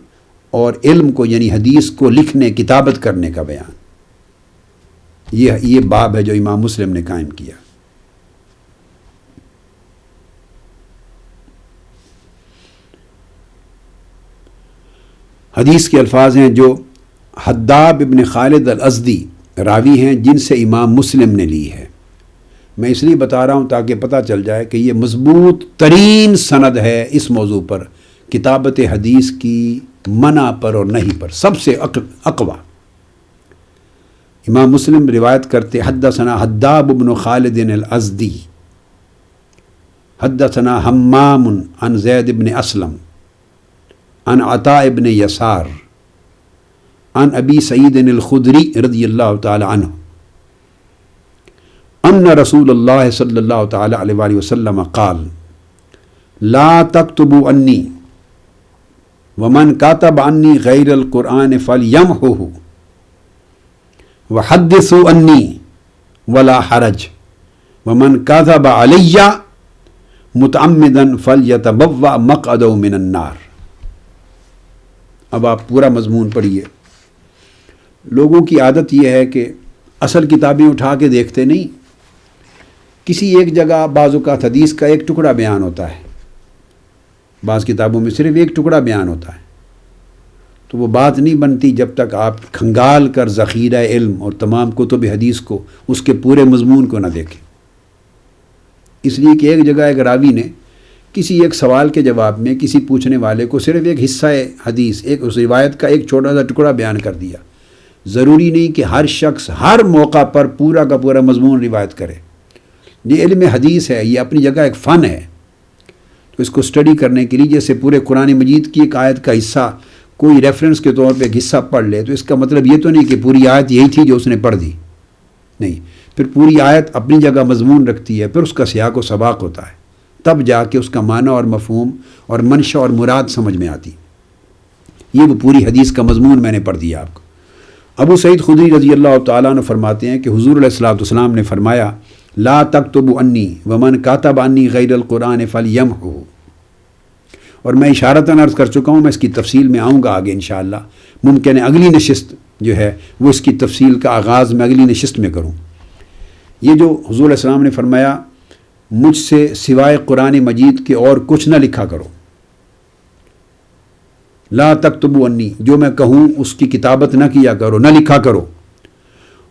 Speaker 1: اور علم کو یعنی حدیث کو لکھنے کتابت کرنے کا بیان، یہ باب ہے جو امام مسلم نے قائم کیا۔ حدیث کے الفاظ ہیں جو حداب ابن خالد الازدی راوی ہیں، جن سے امام مسلم نے لی ہے۔ میں اس لیے بتا رہا ہوں تاکہ پتہ چل جائے کہ یہ مضبوط ترین سند ہے اس موضوع پر، کتابت حدیث کی منع پر اور نہیں پر، سب سے اقوی۔ امام مسلم روایت کرتے حدثنا حداب بن خالد الازدی حدثنا حمام عن زید بن اسلم عن عطاء بن یسار عن ابی سعید الخدری رضی اللہ تعالی عنہ ان رسول اللہ صلی اللہ تعالی علیہ وآلہ وسلم قال لا تكتبوا عنی ومن كتب عنی غیر القرآن فلیمحه وحدثوا عنی ولا حرج ومن كذب علی متعمدا فلیتبوأ مقعده من النار۔ اب آپ پورا مضمون پڑھیے۔ لوگوں کی عادت یہ ہے کہ اصل کتابیں اٹھا کے دیکھتے نہیں، کسی ایک جگہ بعض اوقات حدیث کا ایک ٹکڑا بیان ہوتا ہے، بعض کتابوں میں صرف ایک ٹکڑا بیان ہوتا ہے، تو وہ بات نہیں بنتی جب تک آپ کھنگال کر ذخیرہ علم اور تمام کتب حدیث کو، اس کے پورے مضمون کو نہ دیکھیں۔ اس لیے کہ ایک جگہ ایک راوی نے کسی ایک سوال کے جواب میں کسی پوچھنے والے کو صرف ایک حصہ حدیث، ایک اس روایت کا ایک چھوٹا سا ٹکڑا بیان کر دیا۔ ضروری نہیں کہ ہر شخص ہر موقع پر پورا کا پورا مضمون روایت کرے۔ یہ علم حدیث ہے، یہ اپنی جگہ ایک فن ہے، تو اس کو اسٹڈی کرنے کے لیے جیسے پورے قرآن مجید کی ایک آیت کا حصہ کوئی ریفرنس کے طور پہ ایک حصہ پڑھ لے، تو اس کا مطلب یہ تو نہیں کہ پوری آیت یہی تھی جو اس نے پڑھ دی، نہیں، پھر پوری آیت اپنی جگہ مضمون رکھتی ہے، پھر اس کا سیاق و سباق ہوتا ہے، تب جا کے اس کا معنی اور مفہوم اور منشا اور مراد سمجھ میں آتی۔ یہ وہ پوری حدیث کا مضمون میں نے پڑھ دیا آپ کو۔ ابو سعید خدری رضی اللہ تعالیٰ عنہ فرماتے ہیں کہ حضور علیہ الصلوۃ والسلام نے فرمایا لا تکتبوا عنی ومن کتب عنی غیر القرآن فلیمحہ، اور میں اشارتاً عرض کر چکا ہوں، میں اس کی تفصیل میں آؤں گا آگے انشاءاللہ، ممکن ہے اگلی نشست جو ہے وہ اس کی تفصیل کا آغاز میں اگلی نشست میں کروں۔ یہ جو حضور علیہ السلام نے فرمایا مجھ سے سوائے قرآن مجید کے اور کچھ نہ لکھا کرو، لا تکتبوا عنی، جو میں کہوں اس کی کتابت نہ کیا کرو، نہ لکھا کرو،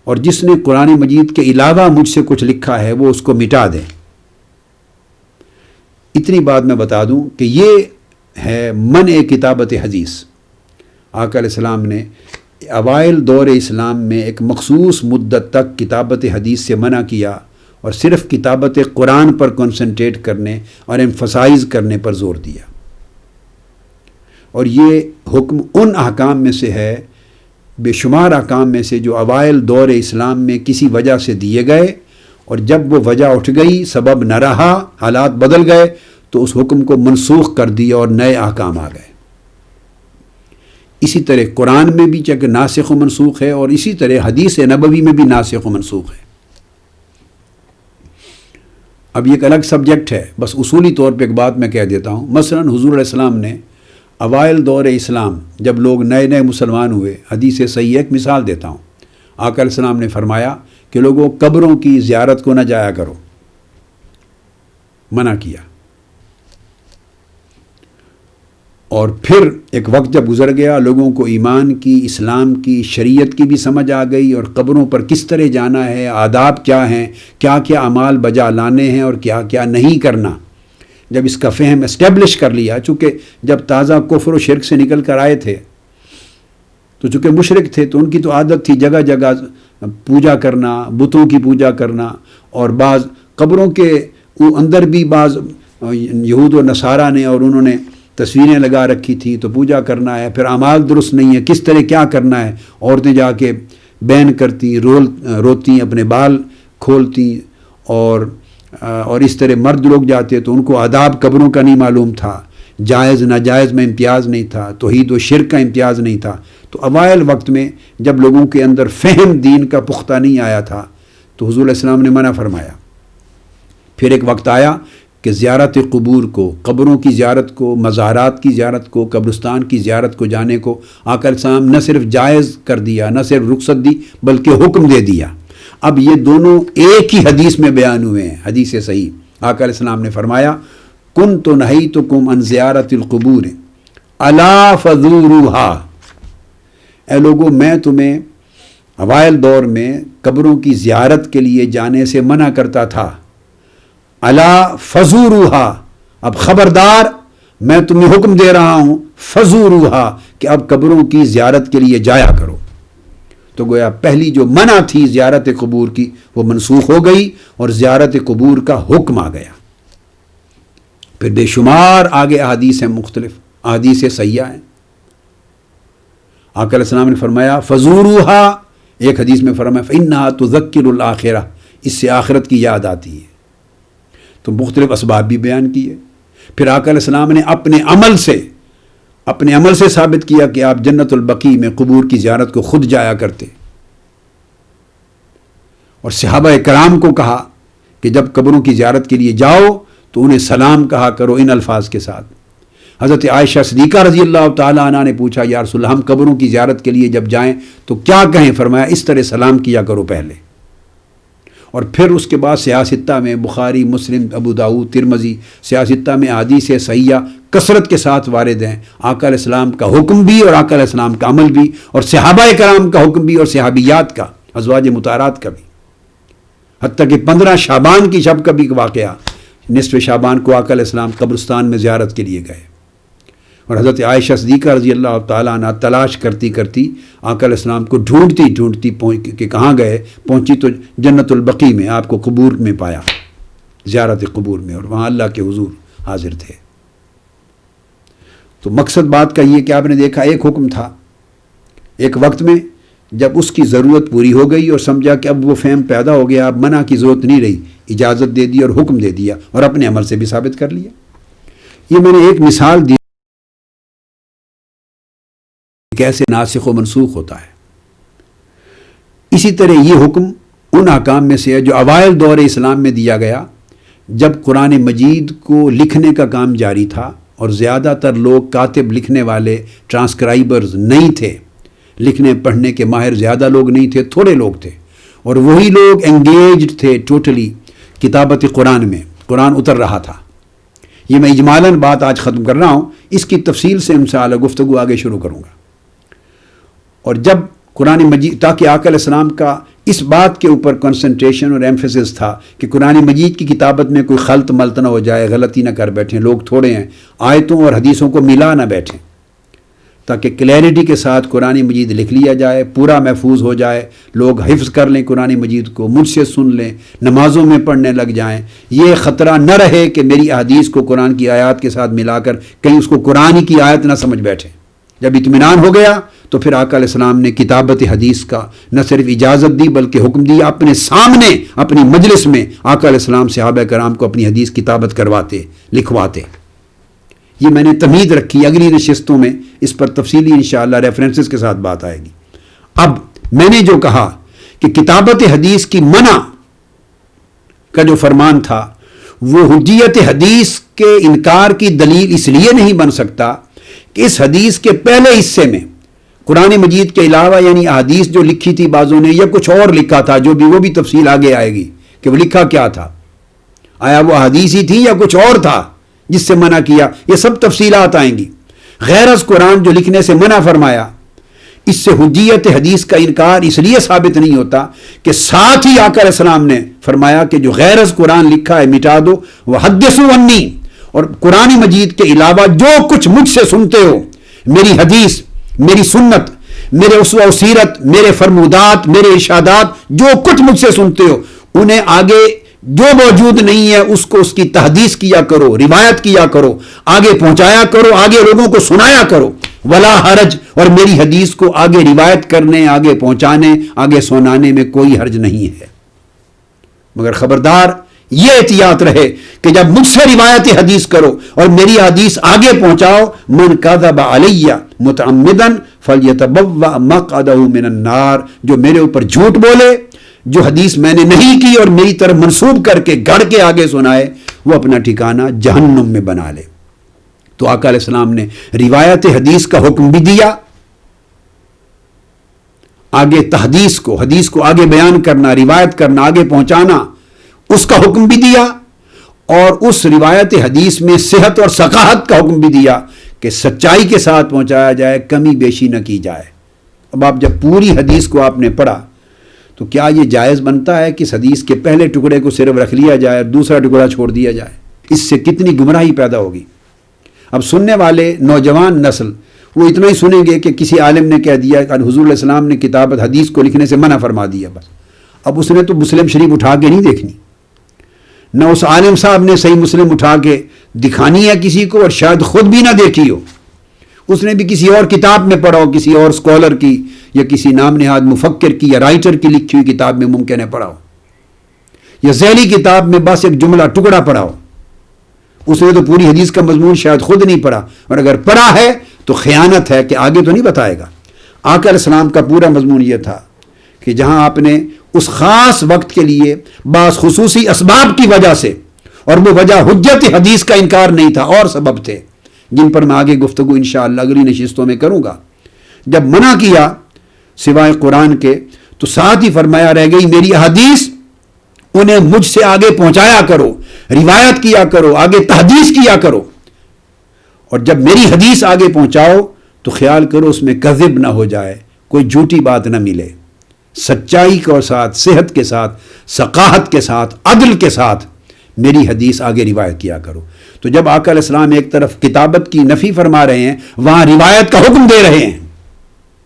Speaker 1: اور جس نے قرآن مجید کے علاوہ مجھ سے کچھ لکھا ہے وہ اس کو مٹا دے۔ اتنی بات میں بتا دوں کہ یہ ہے منع کتابت حدیث۔ آقا علیہ السلام نے اوائل دور اسلام میں ایک مخصوص مدت تک کتابت حدیث سے منع کیا اور صرف کتابت قرآن پر کنسنٹریٹ کرنے اور ایمفسائز کرنے پر زور دیا، اور یہ حکم ان احکام میں سے ہے، بے شمار احکام میں سے، جو اوائل دور اسلام میں کسی وجہ سے دیے گئے، اور جب وہ وجہ اٹھ گئی، سبب نہ رہا، حالات بدل گئے، تو اس حکم کو منسوخ کر دیا اور نئے احکام آ گئے۔ اسی طرح قرآن میں بھی چونکہ ناسخ و منسوخ ہے، اور اسی طرح حدیث نبوی میں بھی ناسخ و منسوخ ہے۔ اب یہ ایک الگ سبجیکٹ ہے، بس اصولی طور پہ ایک بات میں کہہ دیتا ہوں۔ مثلا حضور علیہ السلام نے اوائل دور اسلام جب لوگ نئے نئے مسلمان ہوئے، حدیث صحیح ایک مثال دیتا ہوں، آقا علیہ السلام نے فرمایا کہ لوگوں قبروں کی زیارت کو نہ جایا کرو، منع کیا، اور پھر ایک وقت جب گزر گیا، لوگوں کو ایمان کی، اسلام کی، شریعت کی بھی سمجھ آ گئی، اور قبروں پر کس طرح جانا ہے، آداب کیا ہیں، کیا کیا اعمال بجا لانے ہیں اور کیا کیا نہیں کرنا، جب اس کا فہم اسٹیبلش کر لیا، چونکہ جب تازہ کفر و شرک سے نکل کر آئے تھے تو چونکہ مشرک تھے تو ان کی تو عادت تھی جگہ جگہ پوجا کرنا، بتوں کی پوجا کرنا، اور بعض قبروں کے اندر بھی بعض یہود و نصارہ نے اور انہوں نے تصویریں لگا رکھی تھی، تو پوجا کرنا ہے، پھر اعمال درست نہیں ہے، کس طرح کیا کرنا ہے، عورتیں جا کے بین کرتی، روتی، اپنے بال کھولتی، اور اس طرح مرد لوگ جاتے تو ان کو آداب قبروں کا نہیں معلوم تھا، جائز ناجائز میں امتیاز نہیں تھا، توحید و شرک کا امتیاز نہیں تھا. تو اوائل وقت میں جب لوگوں کے اندر فہم دین کا پختہ نہیں آیا تھا تو حضور علیہ السلام نے منع فرمایا. پھر ایک وقت آیا کہ زیارت قبور کو، قبروں کی زیارت کو، مزارات کی زیارت کو، قبرستان کی زیارت کو جانے کو آقا علیہ السلام نہ صرف جائز کر دیا، نہ صرف رخصت دی، بلکہ حکم دے دیا. اب یہ دونوں ایک ہی حدیث میں بیان ہوئے ہیں، حدیث صحیح. آقا علیہ السلام نے فرمایا کنت نہیتکم عن زیارت القبور الا فزوروہا. اے لوگو میں تمہیں اوائل دور میں قبروں کی زیارت کے لیے جانے سے منع کرتا تھا. الا فزوروہا، اب خبردار میں تمہیں حکم دے رہا ہوں فزوروہا کہ اب قبروں کی زیارت کے لیے جایا کرو. تو گویا پہلی جو منع تھی زیارت قبور کی وہ منسوخ ہو گئی اور زیارت قبور کا حکم آ گیا. پھر بے شمار آگے احادیث ہیں، مختلف احادیث سیاح ہیں. آقا علیہ السلام نے فرمایا فزوروہا، ایک حدیث میں فرمایا فإنہا تذکر الآخرہ، اس سے آخرت کی یاد آتی ہے. تو مختلف اسباب بھی بیان کیے. پھر آقا علیہ السلام نے اپنے عمل سے ثابت کیا کہ آپ جنت البقیع میں قبور کی زیارت کو خود جایا کرتے. اور صحابہ کرام کو کہا کہ جب قبروں کی زیارت کے لیے جاؤ تو انہیں سلام کہا کرو ان الفاظ کے ساتھ. حضرت عائشہ صدیقہ رضی اللہ تعالیٰ عنہ نے پوچھا یا رسول اللہ ہم قبروں کی زیارت کے لیے جب جائیں تو کیا کہیں؟ فرمایا اس طرح سلام کیا کرو پہلے. اور پھر اس کے بعد سیاستہ میں بخاری، مسلم، ابو داؤد، ترمذی، سیاستہ میں احادیث صحیحہ کثرت کے ساتھ وارد ہیں. آقا علیہ السلام کا حکم بھی اور آقا علیہ السلام کا عمل بھی، اور صحابہ کرام کا حکم بھی اور صحابیات کا، ازواج مطہرات کا بھی. حتیٰ کہ 15 شعبان کی شب کا بھی واقعہ، نصف شعبان کو آقا علیہ السلام قبرستان میں زیارت کے لیے گئے. اور حضرت عائشہ صدیقہ رضی اللہ تعالیٰ عنہ تلاش کرتی آقا علیہ السلام کو ڈھونڈتی کہ کہاں گئے، پہنچی تو جنت البقیع میں آپ کو قبور میں پایا، زیارت قبور میں، اور وہاں اللہ کے حضور حاضر تھے. تو مقصد بات کا یہ کہ آپ نے دیکھا ایک حکم تھا، ایک وقت میں جب اس کی ضرورت پوری ہو گئی اور سمجھا کہ اب وہ فہم پیدا ہو گیا، اب منع کی ضرورت نہیں رہی، اجازت دے دی اور حکم دے دیا اور اپنے عمل سے بھی ثابت کر لیا. یہ میں نے ایک مثال دی کیسے ناسخ و منسوخ ہوتا ہے. اسی طرح یہ حکم ان احکام میں سے ہے جو اوائل دور اسلام میں دیا گیا جب قرآن مجید کو لکھنے کا کام جاری تھا اور زیادہ تر لوگ کاتب، لکھنے والے، ٹرانسکرائبرز نہیں تھے. لکھنے پڑھنے کے ماہر زیادہ لوگ نہیں تھے، تھوڑے لوگ تھے، اور وہی لوگ انگیجڈ تھے ٹوٹلی کتابت قرآن میں. قرآن اتر رہا تھا. یہ میں اجمالاً بات آج ختم کر رہا ہوں، اس کی تفصیل سے انشاءاللہ گفتگو آگے شروع کروں گا. اور جب قرآن مجید، تاکہ آقا علیہ السلام کا اس بات کے اوپر کنسنٹریشن اور ایمفیسس تھا کہ قرآن مجید کی کتابت میں کوئی خلط ملط نہ ہو جائے، غلطی نہ کر بیٹھیں، لوگ تھوڑے ہیں، آیتوں اور حدیثوں کو ملا نہ بیٹھیں، تاکہ کلیئرٹی کے ساتھ قرآن مجید لکھ لیا جائے، پورا محفوظ ہو جائے، لوگ حفظ کر لیں قرآن مجید کو، مجھ سے سن لیں، نمازوں میں پڑھنے لگ جائیں. یہ خطرہ نہ رہے کہ میری احادیث کو قرآن کی آیات کے ساتھ ملا کر کہیں اس کو قرآن کی آیت نہ سمجھ بیٹھیں. جب اطمینان ہو گیا تو پھر آقا علیہ السلام نے کتابت حدیث کا نہ صرف اجازت دی بلکہ حکم دیا. اپنے سامنے اپنی مجلس میں آقا علیہ السلام صحابہ کرام کو اپنی حدیث کتابت کرواتے، لکھواتے. یہ میں نے تمہید رکھی، اگلی نشستوں میں اس پر تفصیلی انشاءاللہ ریفرنسز کے ساتھ بات آئے گی. اب میں نے جو کہا کہ کتابت حدیث کی منع کا جو فرمان تھا وہ حجیت حدیث کے انکار کی دلیل اس لیے نہیں بن سکتا کہ اس حدیث کے پہلے حصے میں قرآن مجید کے علاوہ یعنی احادیث جو لکھی تھی بعضوں نے یا کچھ اور لکھا تھا، جو بھی وہ بھی تفصیل آگے آئے گی کہ وہ لکھا کیا تھا، آیا وہ احادیث ہی تھی یا کچھ اور تھا جس سے منع کیا، یہ سب تفصیلات آئیں گی. غیر از قرآن جو لکھنے سے منع فرمایا، اس سے حجیت حدیث کا انکار اس لیے ثابت نہیں ہوتا کہ ساتھ ہی آقا علیہ السلام نے فرمایا کہ جو غیر از قرآن لکھا ہے مٹا دو، وحدثوا عنی، اور قرآن مجید کے علاوہ جو کچھ مجھ سے سنتے ہو، میری حدیث، میری سنت، میرے اسوہ و سیرت، میرے فرمودات، میرے ارشادات، جو کچھ مجھ سے سنتے ہو انہیں آگے جو موجود نہیں ہے اس کو اس کی تحدیث کیا کرو، روایت کیا کرو، آگے پہنچایا کرو، آگے لوگوں کو سنایا کرو. ولا حرج، اور میری حدیث کو آگے روایت کرنے، آگے پہنچانے، آگے سنانے میں کوئی حرج نہیں ہے. مگر خبردار یہ احتیاط رہے کہ جب مجھ سے روایت حدیث کرو اور میری حدیث آگے پہنچاؤ، من کذب علی متعمدا فلیتبوأ مقعدہ من النار، جو میرے اوپر جھوٹ بولے، جو حدیث میں نے نہیں کی اور میری طرف منسوب کر کے گڑھ کے آگے سنائے، وہ اپنا ٹھکانہ جہنم میں بنا لے۔ تو آقا علیہ السلام نے روایت حدیث کا حکم بھی دیا، آگے تحدیث کو، حدیث کو آگے بیان کرنا، روایت کرنا، آگے پہنچانا، اس کا حکم بھی دیا، اور اس روایت حدیث میں صحت اور ثقاہت کا حکم بھی دیا کہ سچائی کے ساتھ پہنچایا جائے، کمی بیشی نہ کی جائے۔ اب آپ جب پوری حدیث کو آپ نے پڑھا تو کیا یہ جائز بنتا ہے کہ اس حدیث کے پہلے ٹکڑے کو صرف رکھ لیا جائے اور دوسرا ٹکڑا چھوڑ دیا جائے؟ اس سے کتنی گمراہی پیدا ہوگی۔ اب سننے والے نوجوان نسل وہ اتنا ہی سنیں گے کہ کسی عالم نے کہہ دیا کہ حضور علیہ السلام نے کتابت حدیث کو لکھنے سے منع فرما دیا، بس اب اس نے تو مسلم شریف اٹھا کے نہیں دیکھنی، نہ اس عالم صاحب نے صحیح مسلم اٹھا کے دکھانی ہے کسی کو، اور شاید خود بھی نہ دیکھی ہو، اس نے بھی کسی اور کتاب میں پڑھا ہو، کسی اور اسکالر کی یا کسی نام نہاد مفکر کی یا رائٹر کی لکھی ہوئی کتاب میں ممکن ہے پڑھا ہو، یا ذیلی کتاب میں بس ایک جملہ ٹکڑا پڑھا ہو، اس نے تو پوری حدیث کا مضمون شاید خود نہیں پڑھا، اور اگر پڑھا ہے تو خیانت ہے کہ آگے تو نہیں بتائے گا۔ آقا علیہ السلام کا پورا مضمون یہ تھا کہ جہاں آپ نے اس خاص وقت کے لیے بعض خصوصی اسباب کی وجہ سے، اور وہ وجہ حجت حدیث کا انکار نہیں تھا، اور سبب تھے جن پر میں آگے گفتگو انشاءاللہ اگلی نشستوں میں کروں گا، جب منع کیا سوائے قرآن کے تو ساتھ ہی فرمایا رہ گئی میری احادیث انہیں مجھ سے آگے پہنچایا کرو، روایت کیا کرو، آگے تحدیث کیا کرو، اور جب میری حدیث آگے پہنچاؤ تو خیال کرو اس میں کذب نہ ہو جائے، کوئی جھوٹی بات نہ ملے، سچائی کے ساتھ، صحت کے ساتھ، ثقاہت کے ساتھ، عدل کے ساتھ میری حدیث آگے روایت کیا کرو۔ تو جب آقا علیہ السلام ایک طرف کتابت کی نفی فرما رہے ہیں، وہاں روایت کا حکم دے رہے ہیں،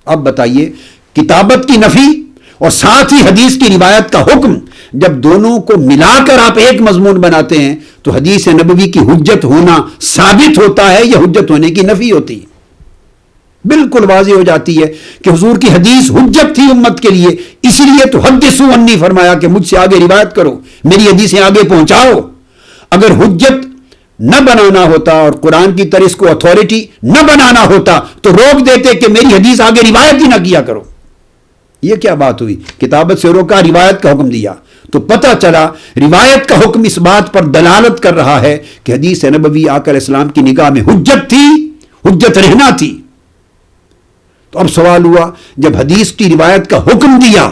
Speaker 1: اب بتائیے کتابت کی نفی اور ساتھ ہی حدیث کی روایت کا حکم، جب دونوں کو ملا کر آپ ایک مضمون بناتے ہیں تو حدیث نبوی کی حجت ہونا ثابت ہوتا ہے یا حجت ہونے کی نفی ہوتی ہے؟ بالکل واضح ہو جاتی ہے کہ حضور کی حدیث حجت تھی امت کے لیے، اسی لیے تو حدثوا عنی فرمایا کہ مجھ سے آگے روایت کرو، میری حدیثیں آگے پہنچاؤ۔ اگر حجت نہ بنانا ہوتا اور قرآن کی طرح اس کو اتھارٹی نہ بنانا ہوتا تو روک دیتے کہ میری حدیث آگے روایت ہی نہ کیا کرو۔ یہ کیا بات ہوئی؟ کتابت سے روکا، روایت کا حکم دیا، تو پتہ چلا روایت کا حکم اس بات پر دلالت کر رہا ہے کہ حدیث نبوی آقا علیہ السلام کی نگاہ میں حجت تھی، حجت رہنا تھی۔ تو اب سوال ہوا جب حدیث کی روایت کا حکم دیا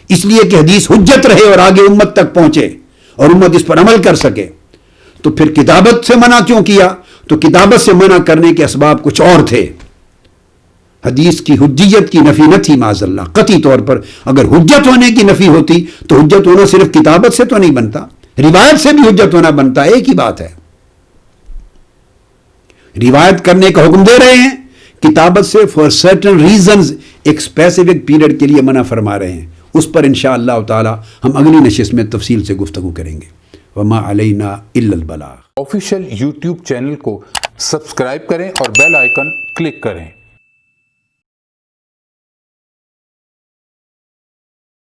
Speaker 1: اس لیے کہ حدیث حجت رہے اور آگے امت تک پہنچے اور امت اس پر عمل کر سکے، تو پھر کتابت سے منع کیوں کیا؟ تو کتابت سے منع کرنے کے اسباب کچھ اور تھے، حدیث کی حجیت کی نفی نہ تھی معاذ اللہ، قطعی طور پر اگر حجت ہونے کی نفی ہوتی تو حجت ہونا صرف کتابت سے تو نہیں بنتا، روایت سے بھی حجت ہونا بنتا، ایک ہی بات ہے۔ روایت کرنے کا حکم دے رہے ہیں، کتابت سے فار سرٹن ریزنز ایک اسپیسیفک پیریڈ کے لیے منع فرما رہے ہیں، اس پر انشاءاللہ تعالی ہم اگلی نشست میں تفصیل سے گفتگو کریں گے۔ وما علینا الا البلاغ۔
Speaker 2: آفیشیل یوٹیوب چینل کو سبسکرائب کریں اور بیل آئیکن کلک کریں۔